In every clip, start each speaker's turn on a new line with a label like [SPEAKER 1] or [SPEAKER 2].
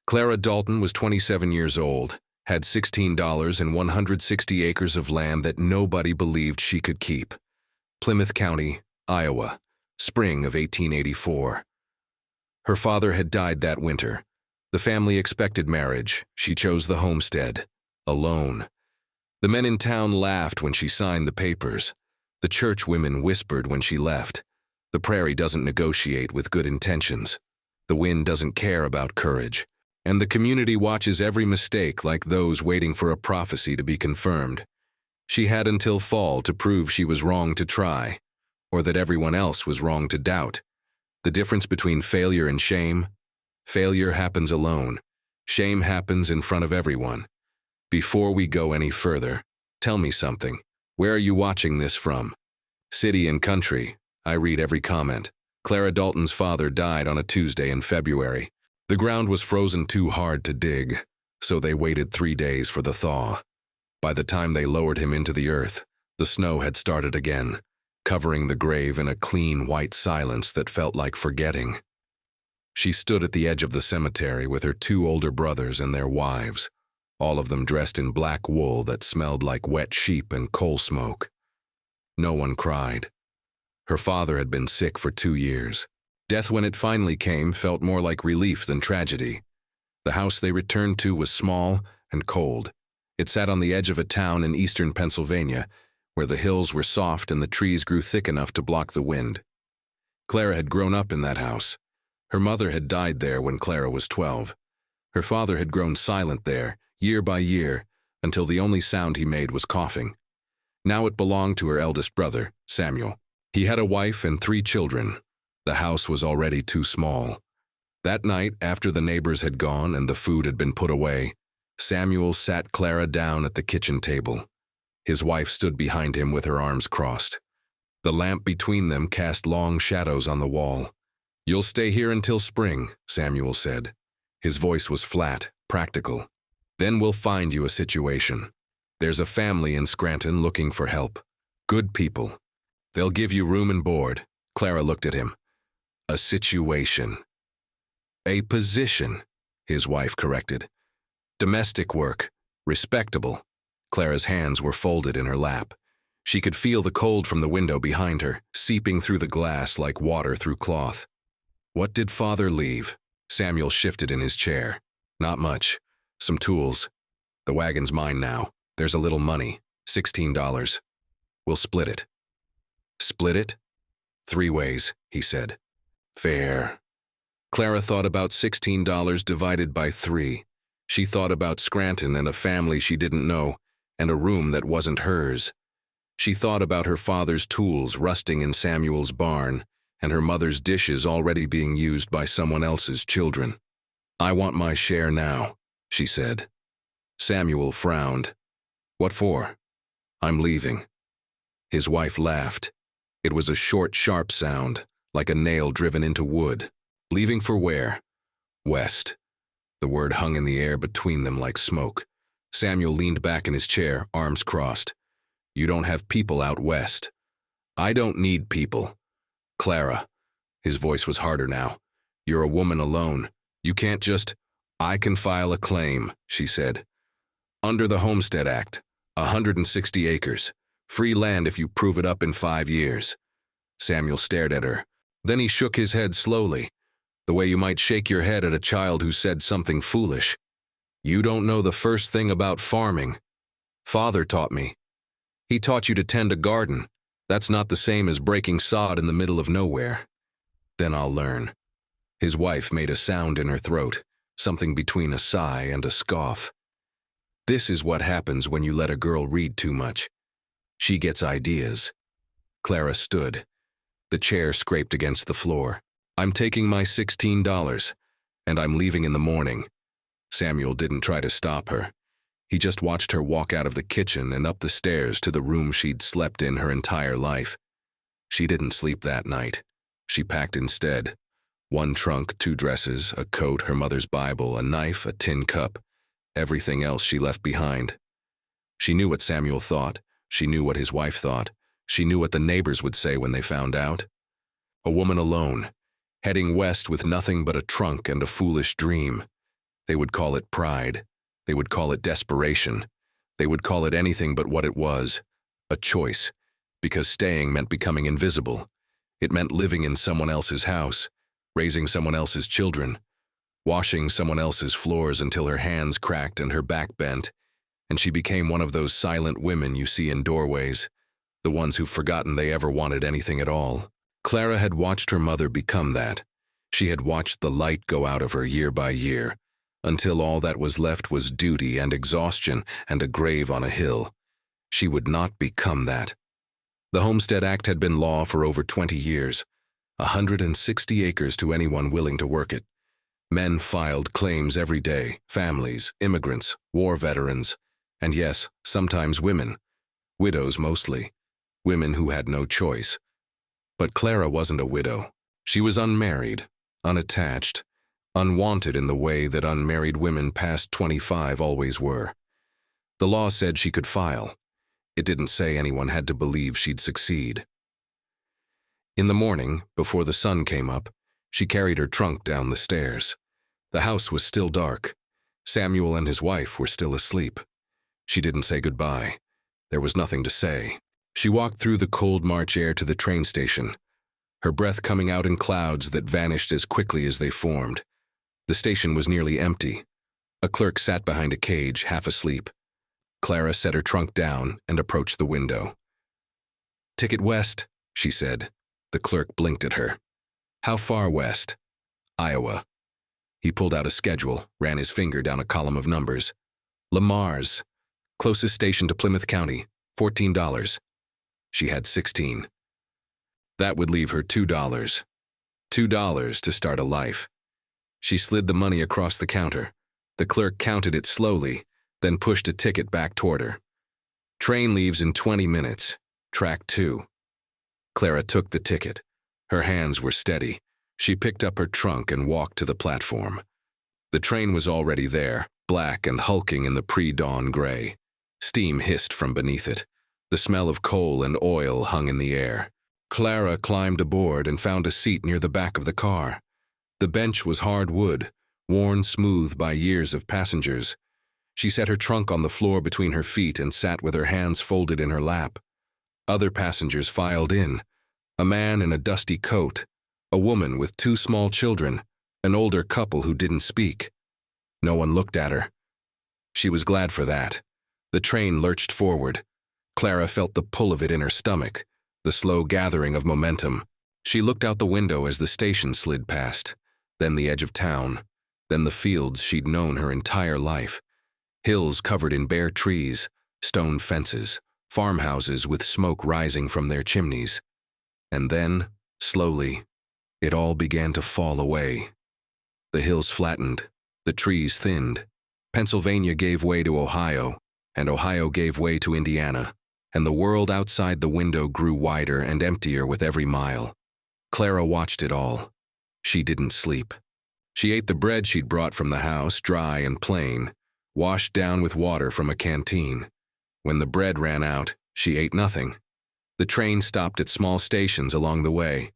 [SPEAKER 1] Clara Dalton was 27 years old, had $16 and 160 acres of land that nobody believed she could keep. Plymouth County, Iowa, spring of 1884. Her father had died that winter. The family expected marriage. She chose the homestead, alone. The men in town laughed when she signed the papers. The church women whispered when she left. The prairie doesn't negotiate with good intentions. The wind doesn't care about courage. And the community watches every mistake like those waiting for a prophecy to be confirmed. She had until fall to prove she was wrong to try, or that everyone else was wrong to doubt. The difference between failure and shame? Failure happens alone. Shame happens in front of everyone. Before we go any further, tell me something. Where are you watching this from? City and country. I read every comment. Clara Dalton's father died on a Tuesday in February. The ground was frozen too hard to dig, so they waited 3 days for the thaw. By the time they lowered him into the earth, the snow had started again, covering the grave in a clean white silence that felt like forgetting. She stood at the edge of the cemetery with her 2 older brothers and their wives, all of them dressed in black wool that smelled like wet sheep and coal smoke. No one cried. Her father had been sick for 2 years. Death, when it finally came, felt more like relief than tragedy. The house they returned to was small and cold. It sat on the edge of a town in eastern Pennsylvania, where the hills were soft and the trees grew thick enough to block the wind. Clara had grown up in that house. Her mother had died there when Clara was 12. Her father had grown silent there, year by year, until the only sound he made was coughing. Now it belonged to her eldest brother, Samuel. He had a wife and 3 children. The house was already too small. That night, after the neighbors had gone and the food had been put away, Samuel sat Clara down at the kitchen table. His wife stood behind him with her arms crossed. The lamp between them cast long shadows on the wall. "You'll stay here until spring," Samuel said. His voice was flat, practical. "Then we'll find you a situation. There's a family in Scranton looking for help. Good people. They'll give you room and board." Clara looked at him. "A situation." "A position," his wife corrected. "Domestic work. Respectable." Clara's hands were folded in her lap. She could feel the cold from the window behind her, seeping through the glass like water through cloth. "What did father leave?" Samuel shifted in his chair. "Not much. Some tools. The wagon's mine now. There's a little money, $16. We'll split it." "Split it?" "3 ways," he said. "Fair." Clara thought about $16 divided by 3. She thought about Scranton and a family she didn't know, and a room that wasn't hers. She thought about her father's tools rusting in Samuel's barn, and her mother's dishes already being used by someone else's children. "I want my share now," she said. Samuel frowned. "What for?" "I'm leaving." His wife laughed. It was a short, sharp sound, like a nail driven into wood. "Leaving for where?" "West." The word hung in the air between them like smoke. Samuel leaned back in his chair, arms crossed. "You don't have people out west." "I don't need people." "Clara." His voice was harder now. "You're a woman alone. You can't just—" "I can file a claim," she said. "Under the Homestead Act, 160 acres. Free land if you prove it up in 5 years. Samuel stared at her. Then he shook his head slowly, the way you might shake your head at a child who said something foolish. "You don't know the first thing about farming. Father taught me. He taught you to tend a garden. That's not the same as breaking sod in the middle of nowhere." "Then I'll learn." His wife made a sound in her throat, something between a sigh and a scoff. "This is what happens when you let a girl read too much. She gets ideas." Clara stood. The chair scraped against the floor. "I'm taking my $16, and I'm leaving in the morning." Samuel didn't try to stop her. He just watched her walk out of the kitchen and up the stairs to the room she'd slept in her entire life. She didn't sleep that night. She packed instead. 1 trunk, 2 dresses, a coat, her mother's Bible, a knife, a tin cup. Everything else she left behind. She knew what Samuel thought. She knew what his wife thought. She knew what the neighbors would say when they found out. A woman alone, heading west with nothing but a trunk and a foolish dream. They would call it pride. They would call it desperation. They would call it anything but what it was, a choice, because staying meant becoming invisible. It meant living in someone else's house, raising someone else's children, washing someone else's floors until her hands cracked and her back bent, and she became one of those silent women you see in doorways, the ones who've forgotten they ever wanted anything at all. Clara had watched her mother become that. She had watched the light go out of her year by year, until all that was left was duty and exhaustion and a grave on a hill. She would not become that. The Homestead Act had been law for over 20 years, 160 acres to anyone willing to work it. Men filed claims every day, families, immigrants, war veterans, and yes, sometimes women, widows mostly, women who had no choice. But Clara wasn't a widow. She was unmarried, unattached, unwanted in the way that unmarried women past 25 always were. The law said she could file. It didn't say anyone had to believe she'd succeed. In the morning, before the sun came up, she carried her trunk down the stairs. The house was still dark. Samuel and his wife were still asleep. She didn't say goodbye. There was nothing to say. She walked through the cold March air to the train station, her breath coming out in clouds that vanished as quickly as they formed. The station was nearly empty. A clerk sat behind a cage, half asleep. Clara set her trunk down and approached the window. "Ticket west," she said. The clerk blinked at her. "How far west?" "Iowa." He pulled out a schedule, ran his finger down a column of numbers. "Lamar's. Closest station to Plymouth County, $14. She had 16. That would leave her $2. $2 to start a life. She slid the money across the counter. The clerk counted it slowly, then pushed a ticket back toward her. "Train leaves in 20 minutes. Track 2. Clara took the ticket. Her hands were steady. She picked up her trunk and walked to the platform. The train was already there, black and hulking in the pre-dawn gray. Steam hissed from beneath it. The smell of coal and oil hung in the air. Clara climbed aboard and found a seat near the back of the car. The bench was hard wood, worn smooth by years of passengers. She set her trunk on the floor between her feet and sat with her hands folded in her lap. Other passengers filed in. A man in a dusty coat, a woman with 2 small children, an older couple who didn't speak. No one looked at her. She was glad for that. The train lurched forward. Clara felt the pull of it in her stomach, the slow gathering of momentum. She looked out the window as the station slid past, then the edge of town, then the fields she'd known her entire life. Hills covered in bare trees, stone fences, farmhouses with smoke rising from their chimneys. And then, slowly, it all began to fall away. The hills flattened, the trees thinned. Pennsylvania gave way to Ohio, and Ohio gave way to Indiana, and the world outside the window grew wider and emptier with every mile. Clara watched it all. She didn't sleep. She ate the bread she'd brought from the house, dry and plain, washed down with water from a canteen. When the bread ran out, she ate nothing. The train stopped at small stations along the way.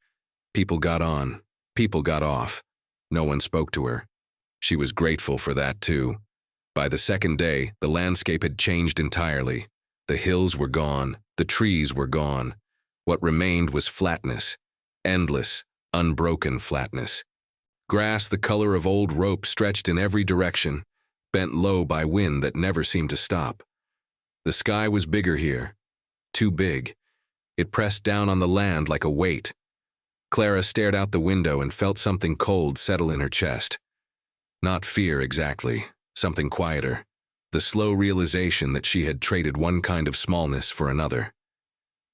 [SPEAKER 1] People got on, people got off. No one spoke to her. She was grateful for that, too. By the second day, the landscape had changed entirely. The hills were gone, the trees were gone. What remained was flatness, endless, unbroken flatness. Grass the color of old rope stretched in every direction, bent low by wind that never seemed to stop. The sky was bigger here, too big. It pressed down on the land like a weight. Clara stared out the window and felt something cold settle in her chest. Not fear exactly, something quieter. The slow realization that she had traded one kind of smallness for another.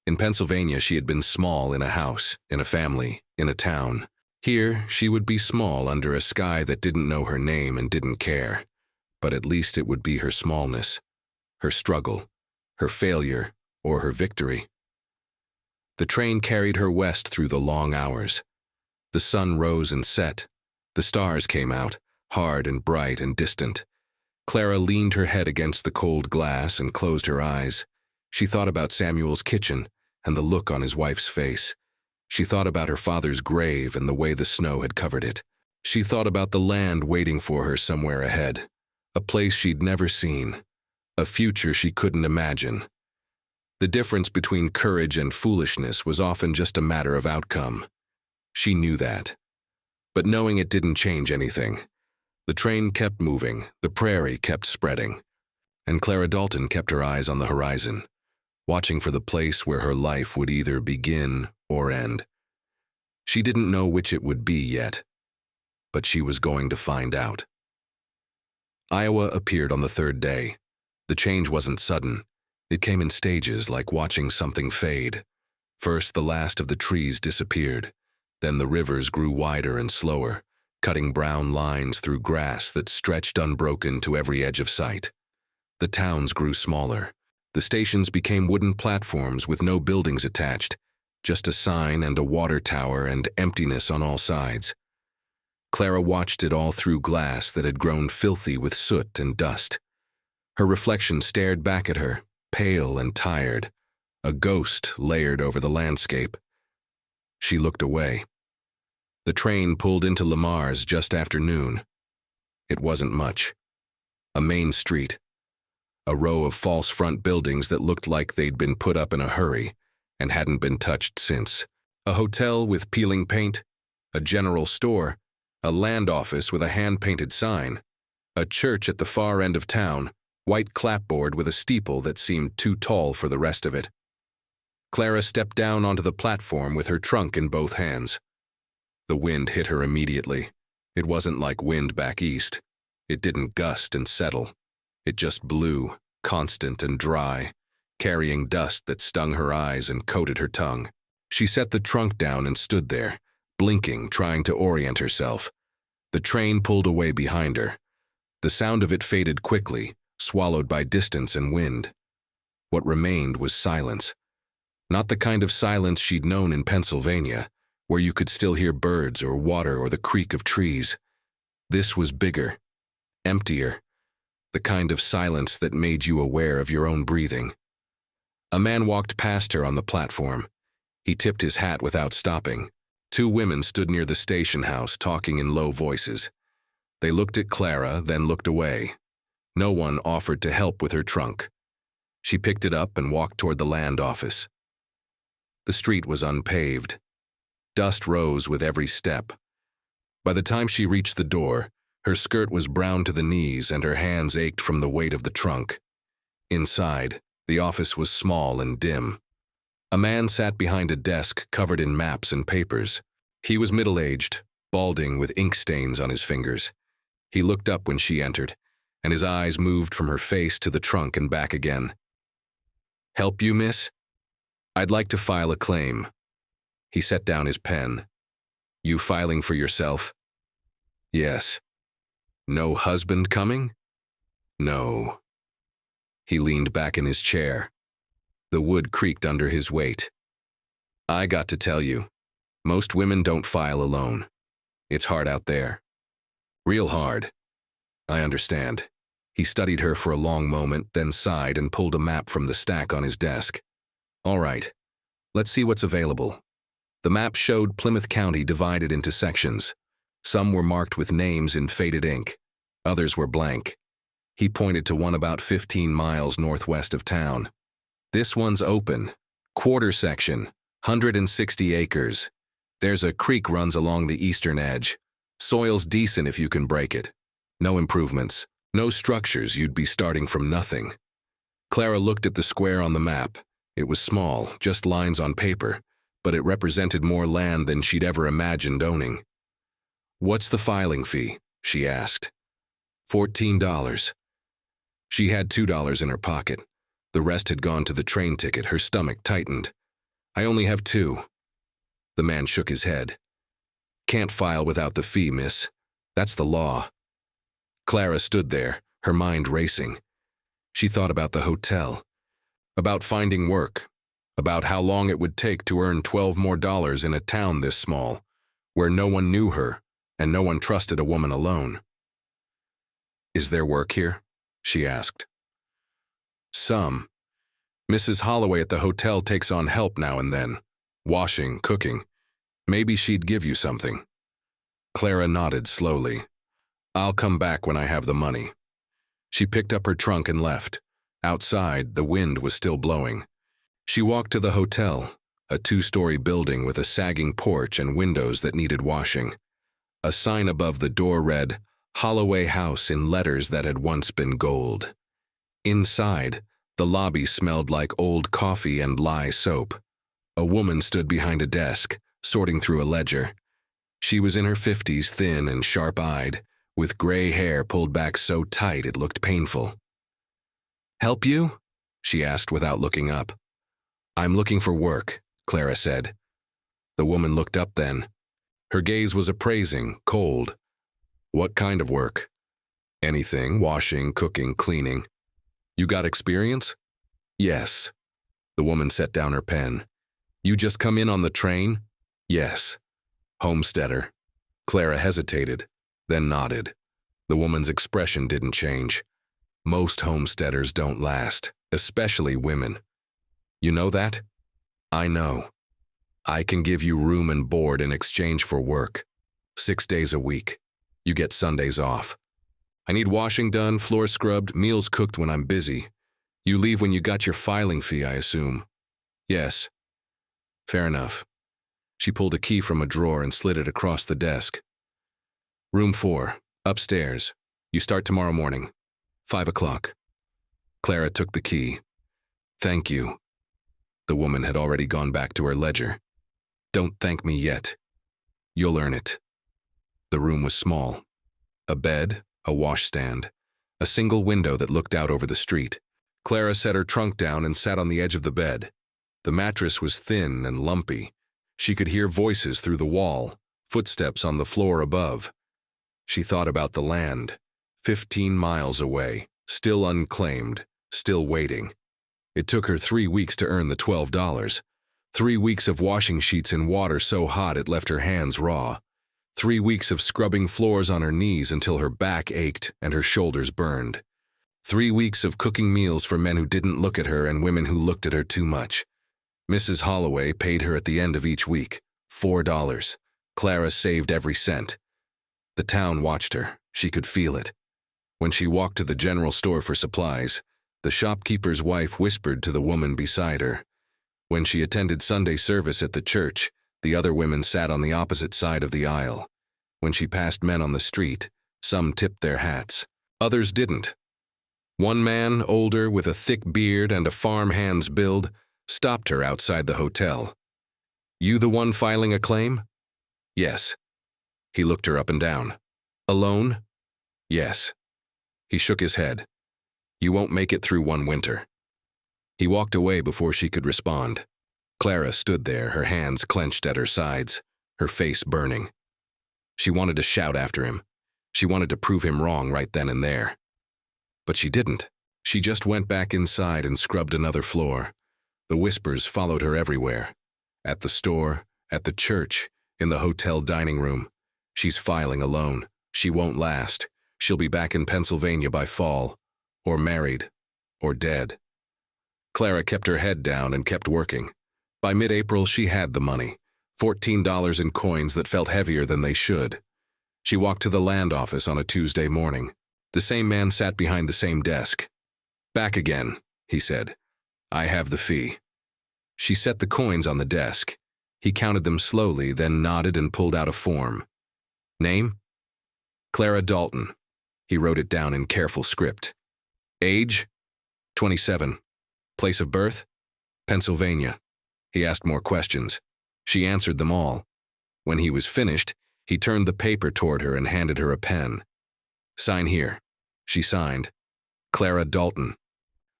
[SPEAKER 1] In Pennsylvania, she had been small in a house, in a family, in a town. Here, she would be small under a sky that didn't know her name and didn't care. But at least it would be her smallness, her struggle, her failure, or her victory. The train carried her west through the long hours. The sun rose and set. The stars came out, hard and bright and distant. Clara leaned her head against the cold glass and closed her eyes. She thought about Samuel's kitchen and the look on his wife's face. She thought about her father's grave and the way the snow had covered it. She thought about the land waiting for her somewhere ahead, a place she'd never seen, a future she couldn't imagine. The difference between courage and foolishness was often just a matter of outcome. She knew that. But knowing it didn't change anything. The train kept moving, the prairie kept spreading, and Clara Dalton kept her eyes on the horizon, watching for the place where her life would either begin or end. She didn't know which it would be yet, but she was going to find out. Iowa appeared on the third day. The change wasn't sudden. It came in stages, like watching something fade. First, the last of the trees disappeared. Then the rivers grew wider and slower, cutting brown lines through grass that stretched unbroken to every edge of sight. The towns grew smaller. The stations became wooden platforms with no buildings attached, just a sign and a water tower and emptiness on all sides. Clara watched it all through glass that had grown filthy with soot and dust. Her reflection stared back at her, pale and tired, a ghost layered over the landscape. She looked away. The train pulled into Lamar's just after noon. It wasn't much. A main street. A row of false front buildings that looked like they'd been put up in a hurry and hadn't been touched since. A hotel with peeling paint, a general store, a land office with a hand-painted sign, a church at the far end of town, white clapboard with a steeple that seemed too tall for the rest of it. Clara stepped down onto the platform with her trunk in both hands. The wind hit her immediately. It wasn't like wind back east. It didn't gust and settle. It just blew, constant and dry, carrying dust that stung her eyes and coated her tongue. She set the trunk down and stood there, blinking, trying to orient herself. The train pulled away behind her. The sound of it faded quickly, swallowed by distance and wind. What remained was silence. Not the kind of silence she'd known in Pennsylvania, where you could still hear birds or water or the creak of trees. This was bigger, emptier, the kind of silence that made you aware of your own breathing. A man walked past her on the platform. He tipped his hat without stopping. Two women stood near the station house talking in low voices. They looked at Clara, then looked away. No one offered to help with her trunk. She picked it up and walked toward the land office. The street was unpaved. Dust rose with every step. By the time she reached the door, her skirt was brown to the knees and her hands ached from the weight of the trunk. Inside, the office was small and dim. A man sat behind a desk covered in maps and papers. He was middle-aged, balding with ink stains on his fingers. He looked up when she entered, and his eyes moved from her face to the trunk and back again. "Help you, miss? I'd like to file a claim." He set down his pen. "You filing for yourself?" "Yes." "No husband coming?" "No." He leaned back in his chair. The wood creaked under his weight. "I got to tell you, most women don't file alone. It's hard out there. Real hard." "I understand." He studied her for a long moment, then sighed and pulled a map from the stack on his desk. "All right, let's see what's available." The map showed Plymouth County divided into sections. Some were marked with names in faded ink. Others were blank. He pointed to one about 15 miles northwest of town. "This one's open. Quarter section, 160 acres. There's a creek runs along the eastern edge. Soil's decent if you can break it. No improvements. No structures, you'd be starting from nothing." Clara looked at the square on the map. It was small, just lines on paper, but it represented more land than she'd ever imagined owning. "What's the filing fee?" she asked. $14. She had $2 in her pocket. The rest had gone to the train ticket. Her stomach tightened. "I only have $2. The man shook his head. "Can't file without the fee, miss. That's the law." Clara stood there, her mind racing. She thought about the hotel, about finding work, about how long it would take to earn $12 more in a town this small, where no one knew her and no one trusted a woman alone. "Is there work here?" she asked. "Some. Mrs. Holloway at the hotel takes on help now and then. Washing, cooking. Maybe she'd give you something." Clara nodded slowly. I'll come back when I have the money. She picked up her trunk and left. Outside, the wind was still blowing. She walked to the hotel, a 2-story building with a sagging porch and windows that needed washing. A sign above the door read, Holloway House in letters that had once been gold. Inside, the lobby smelled like old coffee and lye soap. A woman stood behind a desk, sorting through a ledger. She was in her 50s, thin and sharp-eyed, with gray hair pulled back so tight it looked painful. "Help you?" she asked without looking up. "I'm looking for work," Clara said. The woman looked up then. Her gaze was appraising, cold. "What kind of work?" "Anything, washing, cooking, cleaning." "You got experience?" "Yes." The woman set down her pen. "You just come in on the train?" "Yes." "Homesteader." Clara hesitated, then nodded. The woman's expression didn't change. Most homesteaders don't last, especially women. "You know that?" "I know. I can give you room and board in exchange for work. 6 days a week. You get Sundays off. I need washing done, floors scrubbed, meals cooked when I'm busy. You leave when you got your filing fee, I assume." "Yes." "Fair enough." She pulled a key from a drawer and slid it across the desk. "Room 4, upstairs. You start tomorrow morning, 5 o'clock. Clara took the key. "Thank you." The woman had already gone back to her ledger. "Don't thank me yet. You'll earn it." The room was small. A bed, a washstand, a single window that looked out over the street. Clara set her trunk down and sat on the edge of the bed. The mattress was thin and lumpy. She could hear voices through the wall, footsteps on the floor above. She thought about the land, 15 miles away, still unclaimed, still waiting. It took her 3 weeks to earn the $12. 3 weeks of washing sheets in water so hot it left her hands raw. 3 weeks of scrubbing floors on her knees until her back ached and her shoulders burned. 3 weeks of cooking meals for men who didn't look at her and women who looked at her too much. Mrs. Holloway paid her at the end of each week, $4. Clara saved every cent. The town watched her. She could feel it. When she walked to the general store for supplies, the shopkeeper's wife whispered to the woman beside her. When she attended Sunday service at the church, the other women sat on the opposite side of the aisle. When she passed men on the street, some tipped their hats. Others didn't. One man, older, with a thick beard and a farmhand's build, stopped her outside the hotel. "You the one filing a claim?" "Yes." He looked her up and down. "Alone?" "Yes." He shook his head. "You won't make it through one winter." He walked away before she could respond. Clara stood there, her hands clenched at her sides, her face burning. She wanted to shout after him. She wanted to prove him wrong right then and there. But she didn't. She just went back inside and scrubbed another floor. The whispers followed her everywhere. At the store, at the church, in the hotel dining room. She's filing alone. She won't last. She'll be back in Pennsylvania by fall. Or married. Or dead. Clara kept her head down and kept working. By mid-April, she had the money. $14 in coins that felt heavier than they should. She walked to the land office on a Tuesday morning. The same man sat behind the same desk. "Back again," he said. "I have the fee." She set the coins on the desk. He counted them slowly, then nodded and pulled out a form. "Name?" "Clara Dalton." He wrote it down in careful script. "Age?" 27. "Place of birth?" "Pennsylvania." He asked more questions. She answered them all. When he was finished, he turned the paper toward her and handed her a pen. "Sign here." She signed. "Clara Dalton."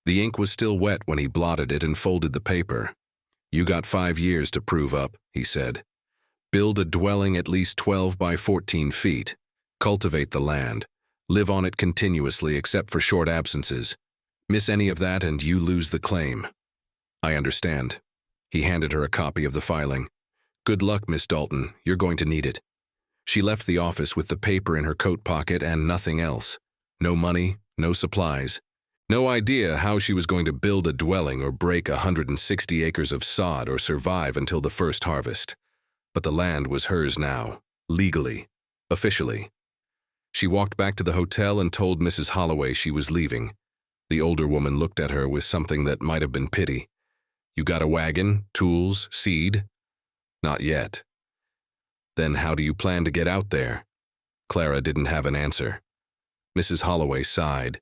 [SPEAKER 1] The ink was still wet when he blotted it and folded the paper. "You got 5 years to prove up," he said. "Build a dwelling at least 12 by 14 feet. Cultivate the land. Live on it continuously except for short absences. Miss any of that and you lose the claim." "I understand." He handed her a copy of the filing. "Good luck, Miss Dalton. You're going to need it." She left the office with the paper in her coat pocket and nothing else. No money, no supplies. No idea how she was going to build a dwelling or break 160 acres of sod or survive until the first harvest. But the land was hers now, legally. Officially. She walked back to the hotel and told Mrs. Holloway she was leaving. The older woman looked at her with something that might have been pity. You got a wagon, tools, seed? Not yet. Then how do you plan to get out there? Clara didn't have an answer. Mrs. Holloway sighed.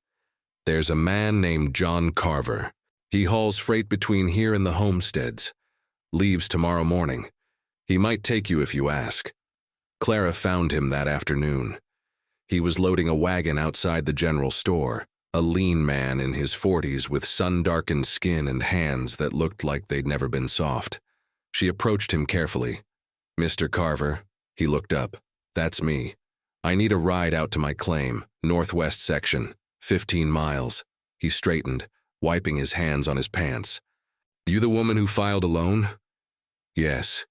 [SPEAKER 1] There's a man named John Carver. He hauls freight between here and the homesteads. Leaves tomorrow morning. He might take you if you ask. Clara found him that afternoon. He was loading a wagon outside the general store, a lean man in his 40s with sun-darkened skin and hands that looked like they'd never been soft. She approached him carefully. Mr. Carver, he looked up. That's me. I need a ride out to my claim, northwest section, 15 miles. He straightened, wiping his hands on his pants. You the woman who filed a loan? Yes.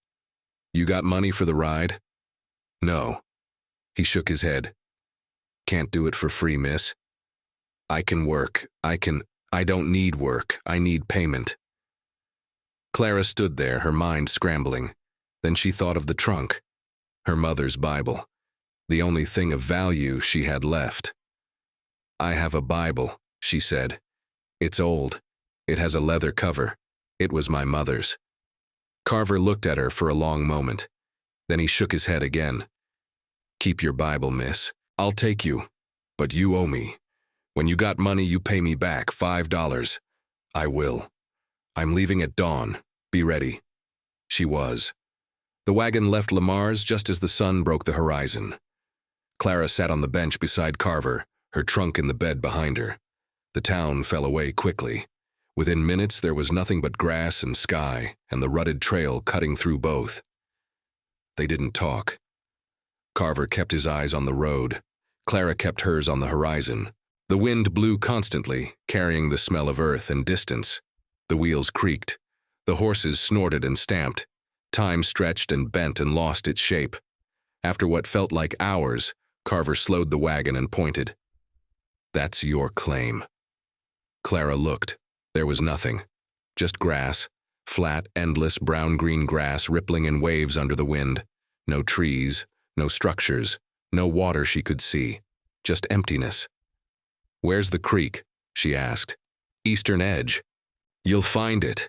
[SPEAKER 1] You got money for the ride? No. He shook his head. Can't do it for free, miss. I can work. I don't need work. I need payment. Clara stood there, her mind scrambling. Then she thought of the trunk. Her mother's Bible. The only thing of value she had left. I have a Bible, she said. It's old. It has a leather cover. It was my mother's. Carver looked at her for a long moment. Then he shook his head again. Keep your Bible, miss. I'll take you. But you owe me. When you got money, you pay me back $5. I will. I'm leaving at dawn. Be ready. She was. The wagon left Lamar's just as the sun broke the horizon. Clara sat on the bench beside Carver, her trunk in the bed behind her. The town fell away quickly. Within minutes, there was nothing but grass and sky, and the rutted trail cutting through both. They didn't talk. Carver kept his eyes on the road. Clara kept hers on the horizon. The wind blew constantly, carrying the smell of earth and distance. The wheels creaked. The horses snorted and stamped. Time stretched and bent and lost its shape. After what felt like hours, Carver slowed the wagon and pointed. That's your claim. Clara looked. There was nothing. Just grass. Flat, endless, brown-green grass rippling in waves under the wind. No trees, no structures, no water she could see. Just emptiness. Where's the creek? She asked. Eastern edge. You'll find it.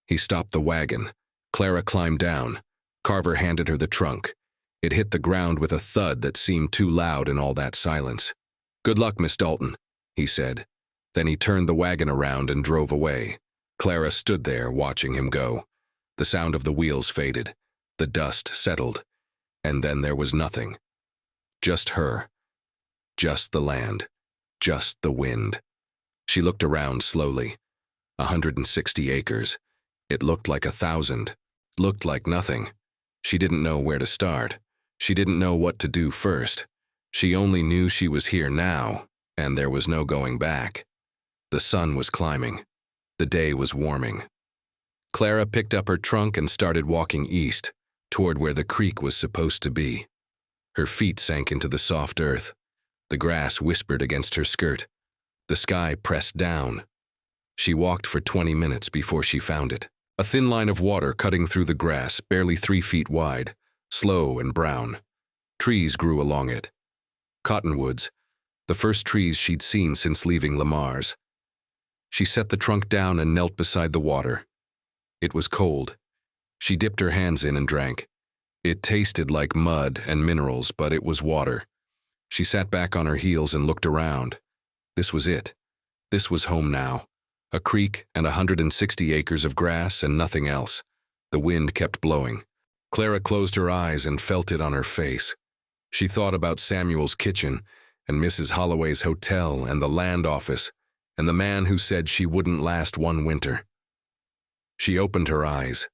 [SPEAKER 1] He stopped the wagon. Clara climbed down. Carver handed her the trunk. It hit the ground with a thud that seemed too loud in all that silence. Good luck, Miss Dalton, he said. Then he turned the wagon around and drove away. Clara stood there, watching him go. The sound of the wheels faded. The dust settled. And then there was nothing. Just her. Just the land. Just the wind. She looked around slowly. 160 acres. It looked like 1,000. Looked like nothing. She didn't know where to start. She didn't know what to do first. She only knew she was here now, and there was no going back. The sun was climbing. The day was warming. Clara picked up her trunk and started walking east, toward where the creek was supposed to be. Her feet sank into the soft earth. The grass whispered against her skirt. The sky pressed down. She walked for 20 minutes before she found it. A thin line of water cutting through the grass, barely 3 feet wide, slow and brown. Trees grew along it. Cottonwoods, the first trees she'd seen since leaving Lamar's. She set the trunk down and knelt beside the water. It was cold. She dipped her hands in and drank. It tasted like mud and minerals, but it was water. She sat back on her heels and looked around. This was it. This was home now. A creek and 160 acres of grass and nothing else. The wind kept blowing. Clara closed her eyes and felt it on her face. She thought about Samuel's kitchen and Mrs. Holloway's hotel and the land office and the man who said she wouldn't last one winter. She opened her eyes.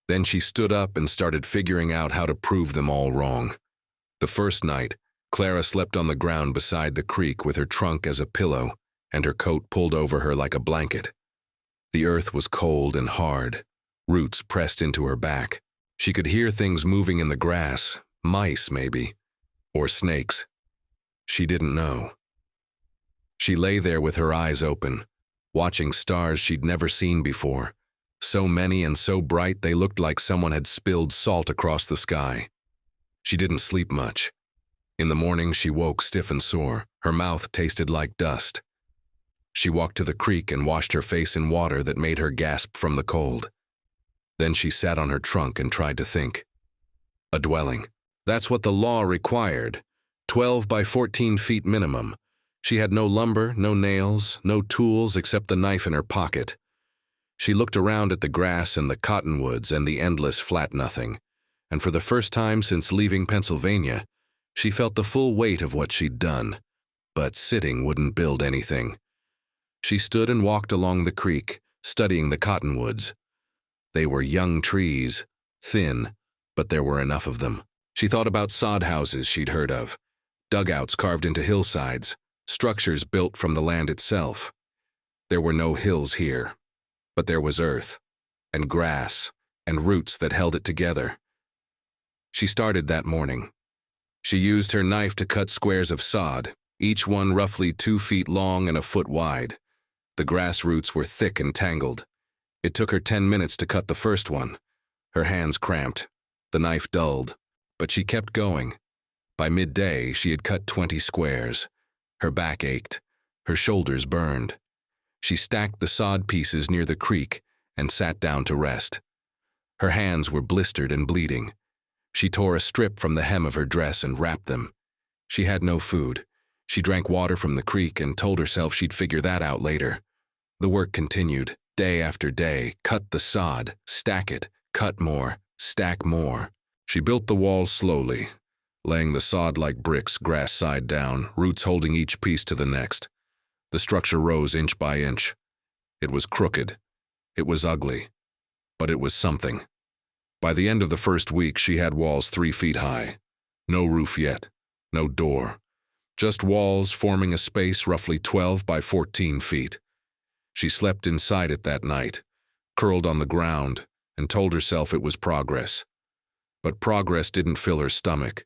[SPEAKER 1] Then she stood up and started figuring out how to prove them all wrong. The first night, Clara slept on the ground beside the creek with her trunk as a pillow and her coat pulled over her like a blanket. The earth was cold and hard, roots pressed into her back. She could hear things moving in the grass, mice maybe, or snakes. She didn't know. She lay there with her eyes open, watching stars she'd never seen before. So many and so bright they looked like someone had spilled salt across the sky. She didn't sleep much. In the morning, she woke stiff and sore. Her mouth tasted like dust. She walked to the creek and washed her face in water that made her gasp from the cold. Then she sat on her trunk and tried to think. A dwelling. That's what the law required. 12 by 14 feet minimum. She had no lumber, no nails, no tools except the knife in her pocket. She looked around at the grass and the cottonwoods and the endless flat nothing, and for the first time since leaving Pennsylvania, she felt the full weight of what she'd done. But sitting wouldn't build anything. She stood and walked along the creek, studying the cottonwoods. They were young trees, thin, but there were enough of them. She thought about sod houses she'd heard of, dugouts carved into hillsides, structures built from the land itself. There were no hills here, but there was earth, and grass, and roots that held it together. She started that morning. She used her knife to cut squares of sod, each one roughly 2 feet long and a foot wide. The grass roots were thick and tangled. It took her 10 minutes to cut the first one. Her hands cramped, the knife dulled, but she kept going. By midday, she had cut 20 squares. Her back ached, her shoulders burned. She stacked the sod pieces near the creek and sat down to rest. Her hands were blistered and bleeding. She tore a strip from the hem of her dress and wrapped them. She had no food. She drank water from the creek and told herself she'd figure that out later. The work continued, day after day. Cut the sod, stack it, cut more, stack more. She built the walls slowly, laying the sod like bricks, grass side down, roots holding each piece to the next. The structure rose inch by inch. It was crooked. It was ugly. But it was something. By the end of the first week, she had walls 3 feet high. No roof yet. No door. Just walls forming a space roughly 12 by 14 feet. She slept inside it that night, curled on the ground, and told herself it was progress. But progress didn't fill her stomach.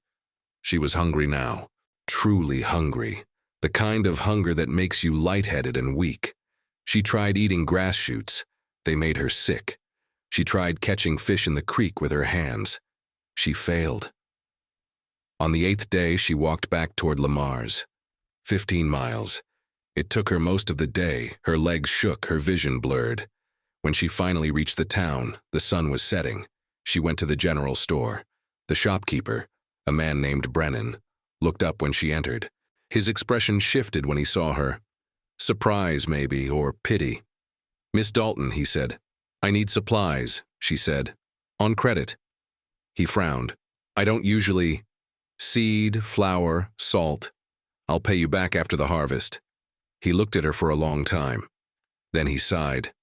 [SPEAKER 1] She was hungry now. Truly hungry. The kind of hunger that makes you lightheaded and weak. She tried eating grass shoots. They made her sick. She tried catching fish in the creek with her hands. She failed. On the 8th day, she walked back toward Lamar's. 15 miles. It took her most of the day. Her legs shook, her vision blurred. When she finally reached the town, the sun was setting. She went to the general store. The shopkeeper, a man named Brennan, looked up when she entered. His expression shifted when he saw her. Surprise, maybe, or pity. "Miss Dalton," he said. "I need supplies," she said. "On credit." He frowned. "I don't usually—" "Seed, flour, salt. I'll pay you back after the harvest." He looked at her for a long time. Then he sighed.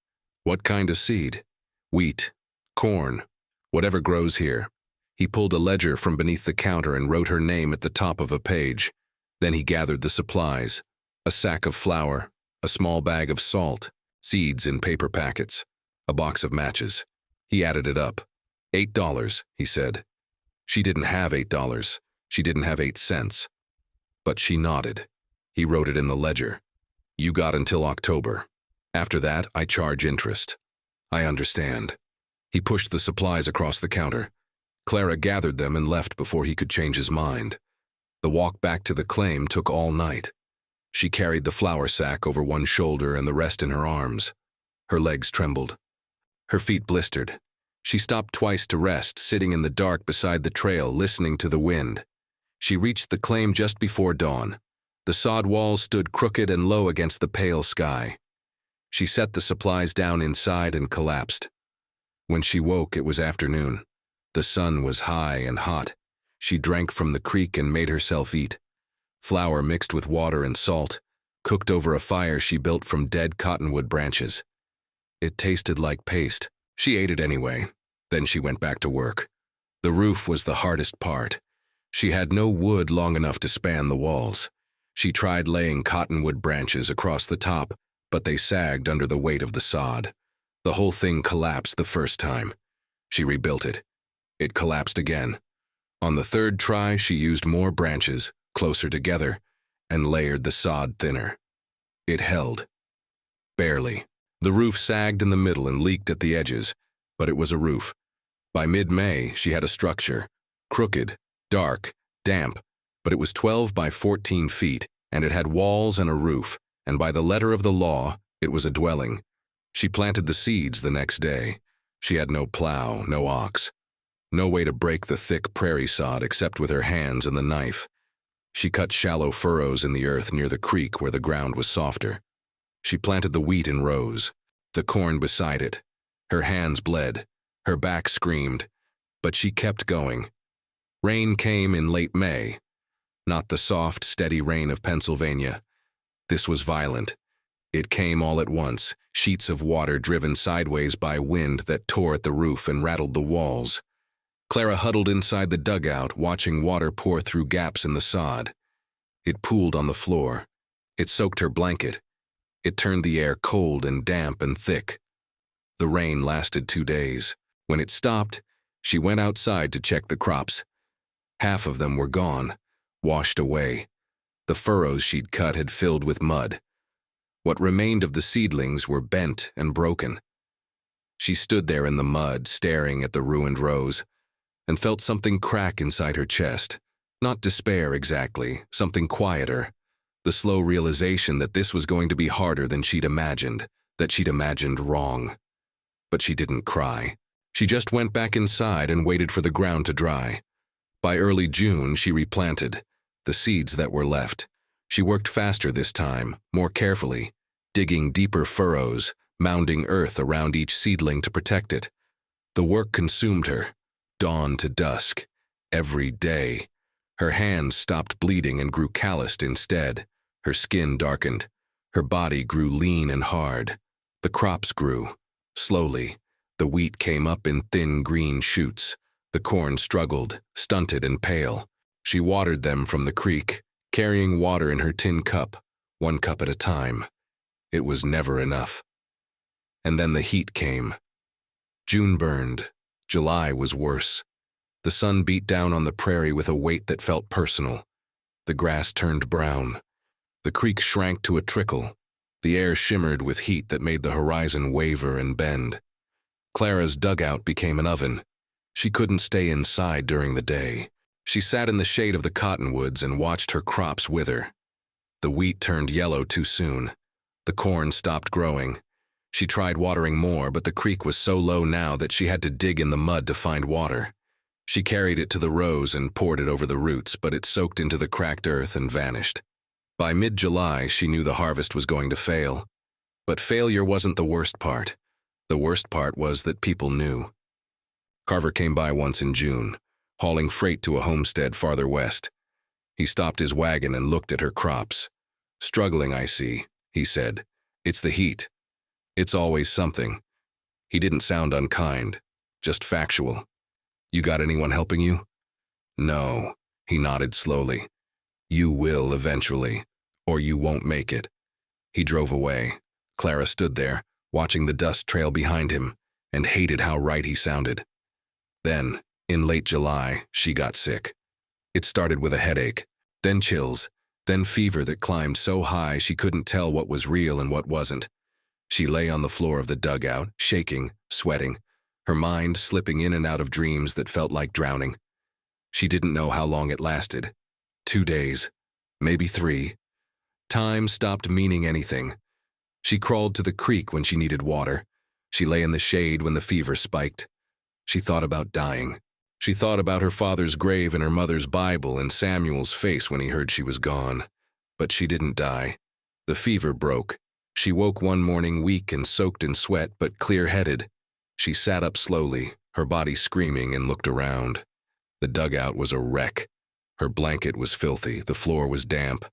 [SPEAKER 1] "What kind of seed?" "Wheat, corn, whatever grows here." He pulled a ledger from beneath the counter and wrote her name at the top of a page. Then he gathered the supplies. A sack of flour, a small bag of salt, seeds in paper packets, a box of matches. He added it up. $8, he said. She didn't have $8. She didn't have 8 cents. But she nodded. He wrote it in the ledger. "You got until October. After that, I charge interest." "I understand." He pushed the supplies across the counter. Clara gathered them and left before he could change his mind. The walk back to the claim took all night. She carried the flour sack over one shoulder and the rest in her arms. Her legs trembled. Her feet blistered. She stopped twice to rest, sitting in the dark beside the trail, listening to the wind. She reached the claim just before dawn. The sod walls stood crooked and low against the pale sky. She set the supplies down inside and collapsed. When she woke, it was afternoon. The sun was high and hot. She drank from the creek and made herself eat. Flour mixed with water and salt, cooked over a fire she built from dead cottonwood branches. It tasted like paste. She ate it anyway. Then she went back to work. The roof was the hardest part. She had no wood long enough to span the walls. She tried laying cottonwood branches across the top, but they sagged under the weight of the sod. The whole thing collapsed the first time. She rebuilt it. It collapsed again. On the 3rd try, she used more branches, closer together, and layered the sod thinner. It held. Barely. The roof sagged in the middle and leaked at the edges, but it was a roof. By mid-May, she had a structure. Crooked, dark, damp, but it was 12 by 14 feet, and it had walls and a roof, and by the letter of the law, it was a dwelling. She planted the seeds the next day. She had no plow, no ox, no way to break the thick prairie sod except with her hands and the knife. She cut shallow furrows in the earth near the creek where the ground was softer. She planted the wheat in rows, the corn beside it. Her hands bled, her back screamed, but she kept going. Rain came in late May, not the soft, steady rain of Pennsylvania. This was violent. It came all at once, sheets of water driven sideways by wind that tore at the roof and rattled the walls. Clara huddled inside the dugout, watching water pour through gaps in the sod. It pooled on the floor. It soaked her blanket. It turned the air cold and damp and thick. The rain lasted 2 days. When it stopped, she went outside to check the crops. Half of them were gone, washed away. The furrows she'd cut had filled with mud. What remained of the seedlings were bent and broken. She stood there in the mud, staring at the ruined rows, and felt something crack inside her chest. Not despair exactly, something quieter. The slow realization that this was going to be harder than she'd imagined, that she'd imagined wrong. But she didn't cry. She just went back inside and waited for the ground to dry. By early June, she replanted the seeds that were left. She worked faster this time, more carefully, digging deeper furrows, mounding earth around each seedling to protect it. The work consumed her, dawn to dusk, every day. Her hands stopped bleeding and grew calloused instead. Her skin darkened. Her body grew lean and hard. The crops grew. Slowly, the wheat came up in thin green shoots. The corn struggled, stunted and pale. She watered them from the creek, carrying water in her tin cup, 1 cup at a time. It was never enough. And then the heat came. June burned. July was worse. The sun beat down on the prairie with a weight that felt personal. The grass turned brown. The creek shrank to a trickle. The air shimmered with heat that made the horizon waver and bend. Clara's dugout became an oven. She couldn't stay inside during the day. She sat in the shade of the cottonwoods and watched her crops wither. The wheat turned yellow too soon. The corn stopped growing. She tried watering more, but the creek was so low now that she had to dig in the mud to find water. She carried it to the rows and poured it over the roots, but it soaked into the cracked earth and vanished. By mid-July, she knew the harvest was going to fail. But failure wasn't the worst part. The worst part was that people knew. Carver came by once in June, hauling freight to a homestead farther west. He stopped his wagon and looked at her crops. "Struggling, I see," he said. "It's the heat. It's always something." He didn't sound unkind, just factual. "You got anyone helping you?" "No," he nodded slowly. "You will eventually, or you won't make it." He drove away. Clara stood there, watching the dust trail behind him, and hated how right he sounded. Then, in late July, she got sick. It started with a headache, then chills, then fever that climbed so high she couldn't tell what was real and what wasn't. She lay on the floor of the dugout, shaking, sweating, her mind slipping in and out of dreams that felt like drowning. She didn't know how long it lasted. 2 days, maybe 3. Time stopped meaning anything. She crawled to the creek when she needed water. She lay in the shade when the fever spiked. She thought about dying. She thought about her father's grave and her mother's Bible and Samuel's face when he heard she was gone. But she didn't die. The fever broke. She woke one morning weak and soaked in sweat but clear-headed. She sat up slowly, her body screaming, and looked around. The dugout was a wreck. Her blanket was filthy, the floor was damp.